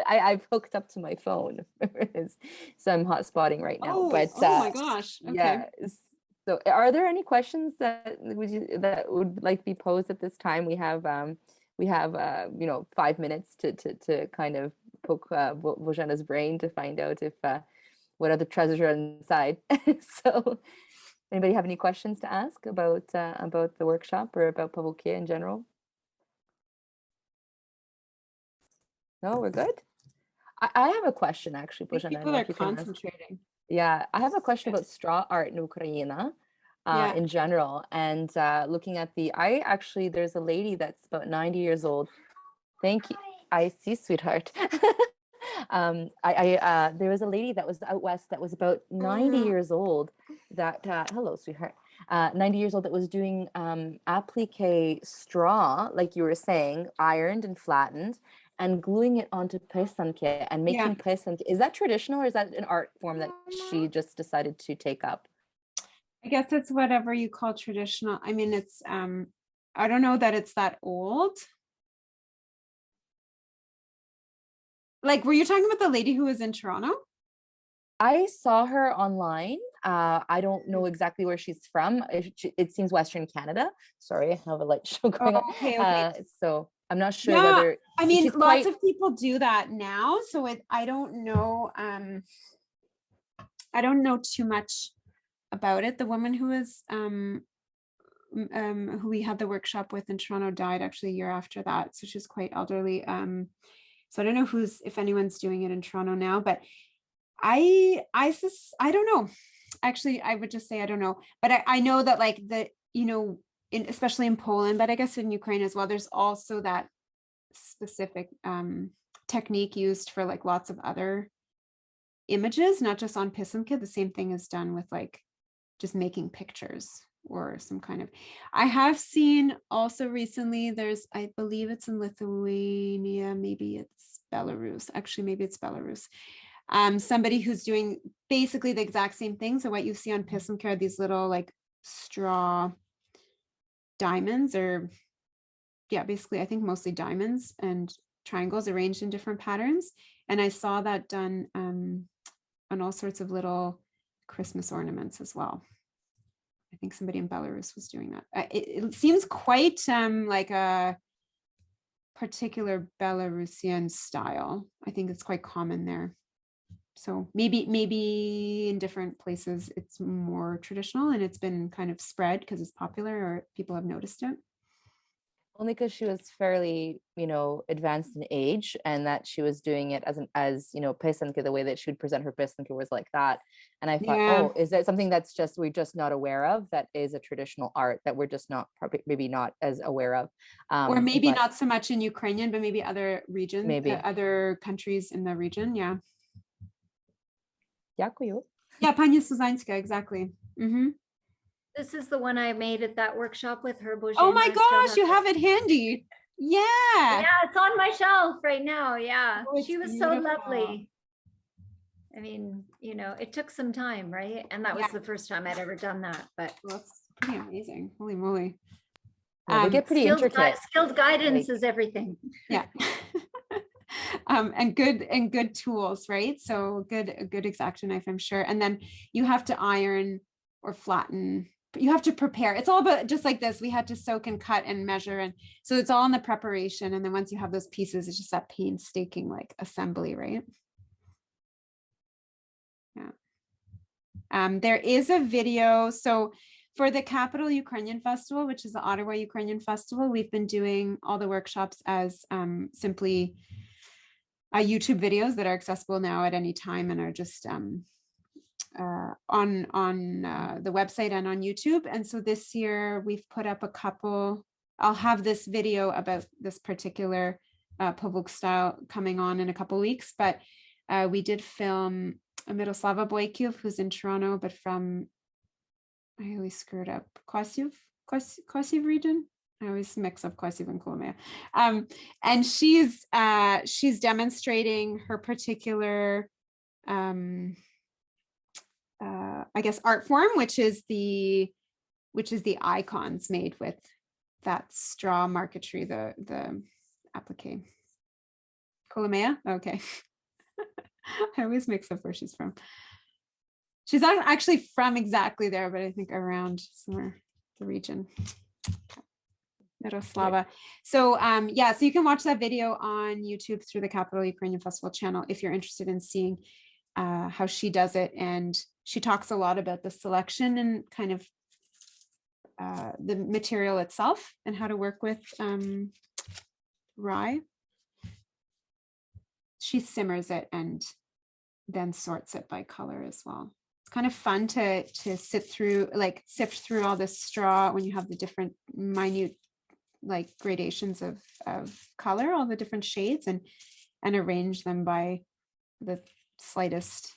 I've hooked up to my phone, so I'm hotspotting right now. Oh, But oh my gosh. Okay. yeah. So are there any questions that would like be posed at this time? We have 5 minutes to kind of poke Bojana's brain to find out if what other treasures are inside. So anybody have any questions to ask about the workshop or about pavuky in general? No, we're good. I have a question actually, I think Bojana. I don't people know are if you can answer. concentrating. Yeah, I have a question about straw art in Ukraine Yeah. in general. And looking at there's a lady that's about 90 years old. Thank you. I see, sweetheart. There was a lady that was out west that was about 90 years old that, hello, sweetheart. 90 years old that was doing applique straw, like you were saying, ironed and flattened, and gluing it onto pesanke and making pesanke. Is that traditional or is that an art form that she just decided to take up? I guess it's whatever you call traditional. I mean, it's I don't know that it's that old. Like, were you talking about the lady who was in Toronto? I saw her online. I don't know exactly where she's from. It seems Western Canada. Sorry, I have a light show going on. Okay. So I'm not sure Yeah, whether I mean, she's lots of people do that now. So I don't know. I don't know too much about it. The woman who was who we had the workshop with in Toronto died actually a year after that. So she's quite elderly. So I don't know if anyone's doing it in Toronto now, but I don't know. Actually, I would just say I don't know. But I know that like especially in Poland, but I guess in Ukraine as well, there's also that specific technique used for like lots of other images, not just on pisanka. The same thing is done with like just making pictures or some kind of. I have seen also recently, I believe it's in Lithuania, maybe it's Belarus. Actually, maybe it's Belarus. Somebody who's doing basically the exact same thing. So what you see on pisanka are these little like straw diamonds, or yeah, basically I think mostly diamonds and triangles arranged in different patterns. And I saw that done on all sorts of little Christmas ornaments as well. I think somebody in Belarus was doing that. It seems quite like a particular Belarusian style. I think it's quite common there. So maybe in different places it's more traditional and it's been kind of spread because it's popular or people have noticed it. Only because she was fairly, advanced in age, and that she was doing it as pesanka, the way that she would present her pesanka was like that. And I thought, Yeah. oh, is that something that's we're just not aware of? That is a traditional art that we're just maybe not as aware of. Or maybe not so much in Ukrainian, but maybe other regions, Maybe. Other countries in the region. Yeah. Дякую. Yeah, Pani Suzańska, exactly. Mm-hmm. This is the one I made at that workshop with her. Oh my gosh, you have it handy. Yeah. Yeah, it's on my shelf right now. Yeah. Oh, She was beautiful. so lovely. I mean, it took some time, right? And that was the first time I'd ever done that, but Well, that's pretty amazing. Holy moly. Yeah, they get pretty intricate. Skilled guidance Like- is everything. Yeah. And good tools, right? So a good X-Acto knife, I'm sure. And then you have to iron or flatten. You have to prepare. It's all about just like this. We had to soak and cut and measure. And so it's all in the preparation. And then once you have those pieces, it's just that painstaking like assembly, right? Yeah. There is a video. So for the Capital Ukrainian Festival, which is the Ottawa Ukrainian Festival, we've been doing all the workshops as simply YouTube videos that are accessible now at any time and are just on the website and on YouTube. And so this year we've put up a couple. I'll have this video about this particular Pavuk style coming on in a couple weeks, but we did film Miroslava Boykyov, who's in Toronto, but from, I always screwed up, Kosiv region. I always mix up Kosiv and Kolomea. And she's demonstrating her particular, I guess, art form, which is the icons made with that straw marquetry, the applique. Kolomea? Okay. I always mix up where she's from. She's not actually from exactly there, but I think around somewhere the region. Miroslava. So yeah, so you can watch that video on YouTube through the Capital Ukrainian Festival channel if you're interested in seeing how she does it. And she talks a lot about the selection and kind of the material itself and how to work with rye. She simmers it and then sorts it by color as well. It's kind of fun to sift through all this straw when you have the different minute like gradations of color, all the different shades, and arrange them by the slightest,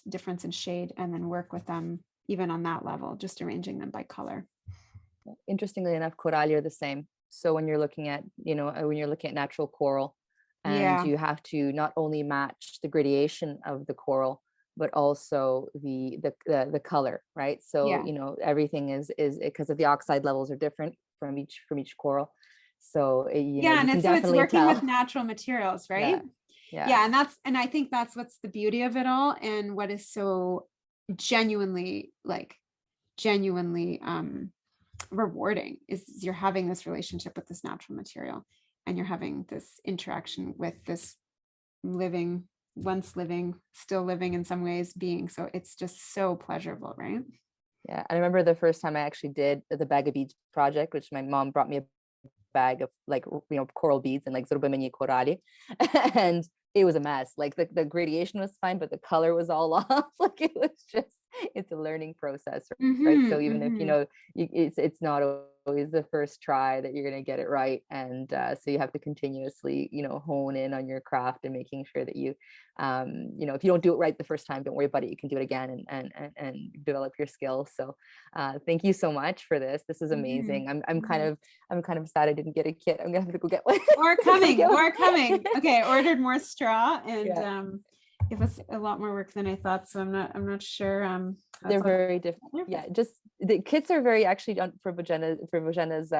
difference in shade, and then work with them even on that level, just arranging them by color. Interestingly enough, coralli are the same. So when you're looking at, natural coral, and you have to not only match the gradation of the coral, but also the color, right? So everything is because of the oxide levels are different from each coral. So and it's working with natural materials, right? Yeah. And I think that's what's the beauty of it all, and what is so genuinely rewarding is you're having this relationship with this natural material, and you're having this interaction with this once living, still living in some ways being. So it's just so pleasurable, right? Yeah, I remember the first time I actually did the bag of beads project, which my mom brought me a bag of coral beads and zrobimy coralli, and it was a mess. Like the gradation was fine, but the color was all off. Like it was just, it's a learning process, right? So even if it's not always the first try that you're going to get it right, and so you have to continuously hone in on your craft and making sure that you if you don't do it right the first time, don't worry about it, you can do it again and develop your skills. So thank you so much for this. This is amazing. I'm kind of sad I didn't get a kit. I'm gonna have to go get one. More coming. Okay, I ordered more straw, and it was a lot more work than I thought, so I'm not sure. They're very different. Yeah, just the kits are very actually for Božena's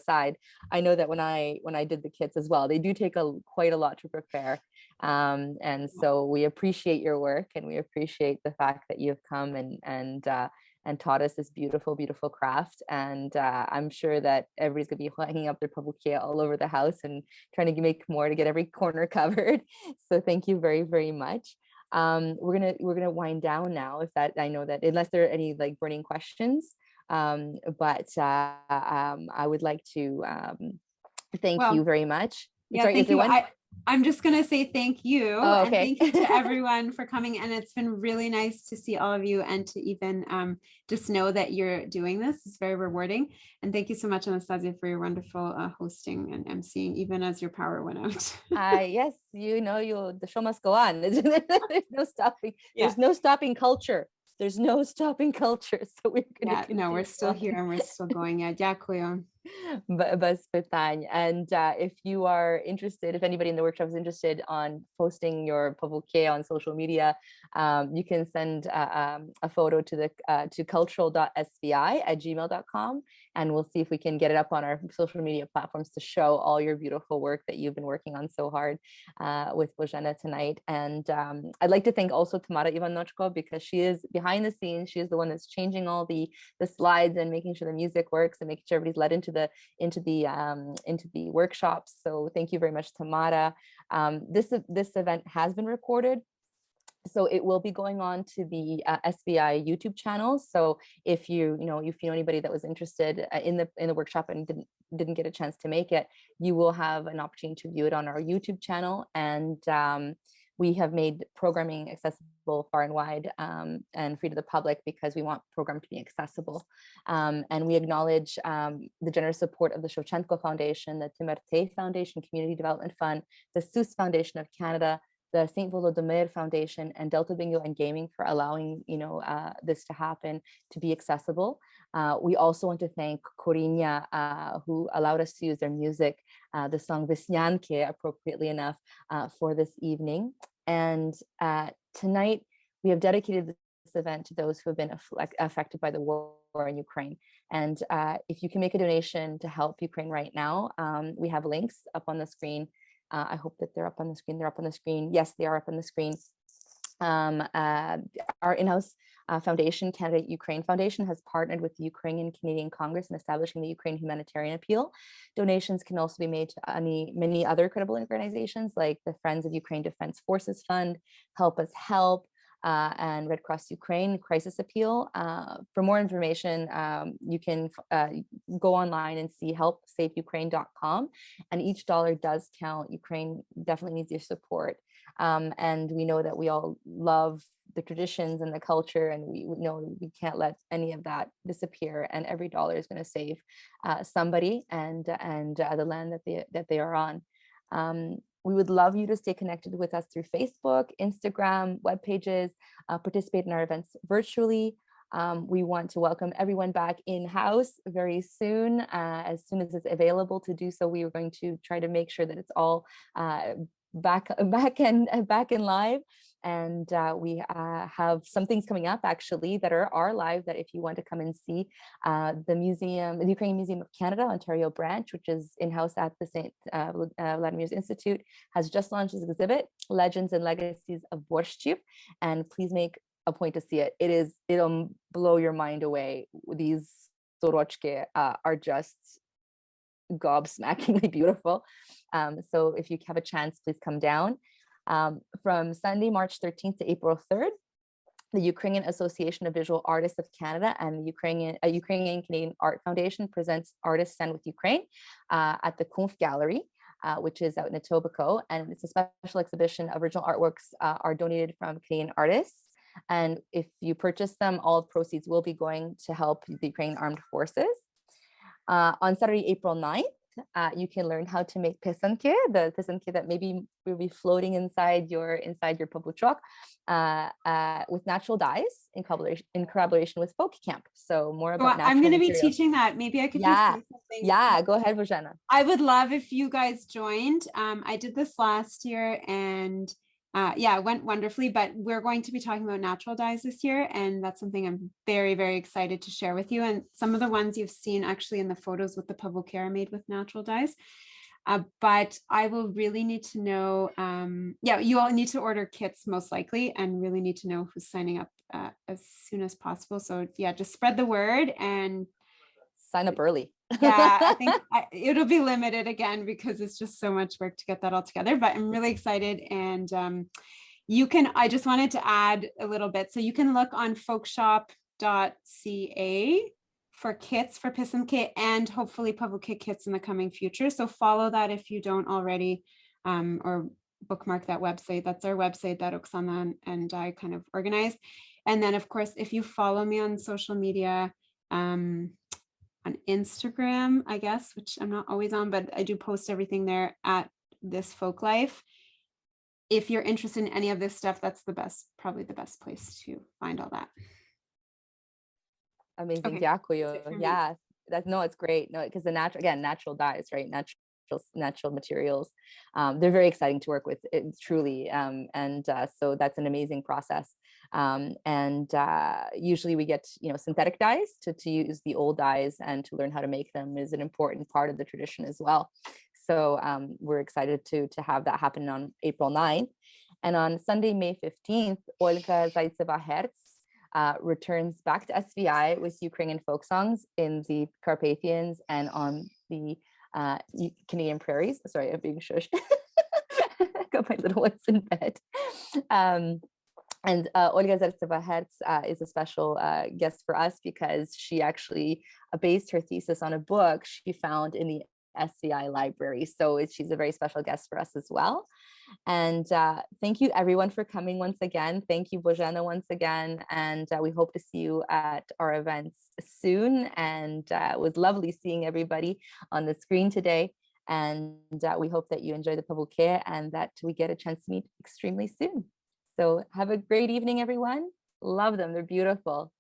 side. I know that when I did the kits as well, they do take quite a lot to prepare, and so we appreciate your work, and we appreciate the fact that you've come and taught us this beautiful craft. And I'm sure that everybody's gonna be hanging up their pavuky all over the house and trying to make more to get every corner covered. So thank you very, very much. We're gonna wind down now, I know that unless there are any burning questions, but I would like to thank you very much. Yeah, thank you. I'm just going to say thank you. Oh, okay. And thank you to everyone for coming. And it's been really nice to see all of you, and to even just know that you're doing this. It's very rewarding. And thank you so much, Anastasia, for your wonderful hosting and emceeing, even as your power went out. Yes, the show must go on. There's no stopping. There's no stopping culture. There's no stopping culture. So we're going to we're still here and we're still going. Yeah, дякую. Bas pytań. And if you are interested, if anybody in the workshop is interested on posting your pavuky on social media, you can send a photo to the to cultural.svi@gmail.com, and we'll see if we can get it up on our social media platforms to show all your beautiful work that you've been working on so hard with Bożena tonight. And I'd like to thank also Tamara Ivanochko, because she is behind the scenes. She is the one that's changing all the slides and making sure the music works and making sure everybody's led into the workshops. So thank you very much, Tamara. This event has been recorded, so it will be going on to the SBI YouTube channel. So if you know anybody that was interested in the workshop and didn't get a chance to make it, you will have an opportunity to view it on our YouTube channel. And we have made programming accessible far and wide and free to the public, because we want program to be accessible. And we acknowledge the generous support of the Shevchenko Foundation, the Timerte Foundation Community Development Fund, the SUS Foundation of Canada, the St. Volodymyr Foundation, and Delta Bingo and Gaming for allowing this to happen, to be accessible. We also want to thank Korinia, who allowed us to use their music, the song Vysnyanke, appropriately enough, for this evening. And tonight we have dedicated this event to those who have been affected by the war in Ukraine. And if you can make a donation to help Ukraine right now, we have links up on the screen. I hope that they're up on the screen. They're up on the screen. Yes, they are up on the screen. Our in-house foundation, Canada Ukraine Foundation, has partnered with the Ukrainian Canadian Congress in establishing the Ukraine Humanitarian Appeal. Donations can also be made to many other credible organizations like the Friends of Ukraine Defense Forces Fund, Help Us Help, and Red Cross Ukraine Crisis Appeal. For more information, you can go online and see helpsaveukraine.com, and each dollar does count. Ukraine definitely needs your support. And we know that we all love the traditions and the culture, and we know we can't let any of that disappear, and every dollar is going to save somebody and the land that they are on. We would love you to stay connected with us through Facebook, Instagram, web pages, participate in our events virtually. We want to welcome everyone back in-house very soon. As soon as it's available to do so, we are going to try to make sure that it's all back in live. And we have some things coming up actually that are live, that if you want to come and see, the Ukrainian Museum of Canada, Ontario branch, which is in-house at the St. Vladimir's Institute, has just launched its exhibit, Legends and Legacies of Borschtchev, and please make a point to see it. It'll blow your mind away. These sorochki are just gobsmackingly beautiful. So if you have a chance, please come down. From Sunday, March 13th to April 3rd, the Ukrainian Association of Visual Artists of Canada and the Ukrainian Canadian Art Foundation presents Artists Stand with Ukraine at the Kumpf Gallery, which is out in Etobicoke. And it's a special exhibition. Original artworks are donated from Canadian artists. And if you purchase them, all proceeds will be going to help the Ukrainian Armed Forces. On Saturday, April 9th, you can learn how to make pisanki, the pisanki that maybe will be floating inside your pavuchok, with natural dyes in collaboration with Folk Camp. So more about natural I'm going to be materials. teaching that. Maybe I could just say something. Yeah, go ahead, Bożena. I would love if you guys joined. I did this last year, and it went wonderfully, but we're going to be talking about natural dyes this year, and that's something I'm very, very excited to share with you. And some of the ones you've seen actually in the photos with the pavuky are made with natural dyes. But I will really need to know, you all need to order kits most likely, and really need to know who's signing up as soon as possible. So yeah, just spread the word and sign up early. I think it'll be limited again, because it's just so much work to get that all together, but I'm really excited. And I just wanted to add a little bit. So you can look on folkshop.ca for kits for pisanki and hopefully pavuky kits in the coming future. So follow that if you don't already, or bookmark that website. That's our website that Oksana and I kind of organized. And then of course, if you follow me on social media, on Instagram, I guess, which I'm not always on, but I do post everything there at This Folk Life. If you're interested in any of this stuff, that's probably the best place to find all that. Amazing. Okay. Дякую. Yeah. no, it's great. No, because the natural dyes, right? Natural materials. They're very exciting to work with, truly. So that's an amazing process. Usually we get, synthetic dyes to use the old dyes, and to learn how to make them is an important part of the tradition as well. So we're excited to have that happen on April 9th. And on Sunday, May 15th, Olga Zaitseва-Herz returns back to SVI with Ukrainian folk songs in the Carpathians and on the Canadian prairies. Sorry, I'm being shush. Got my little ones in bed. And Olga Zaitseva-Herz is a special guest for us because she actually based her thesis on a book she found in the SVI library. So she's a very special guest for us as well. And thank you everyone for coming once again. Thank you, Bojana, once again. And we hope to see you at our events soon. And it was lovely seeing everybody on the screen today. And we hope that you enjoy the pavuky and that we get a chance to meet extremely soon. So have a great evening, everyone. Love them. They're beautiful.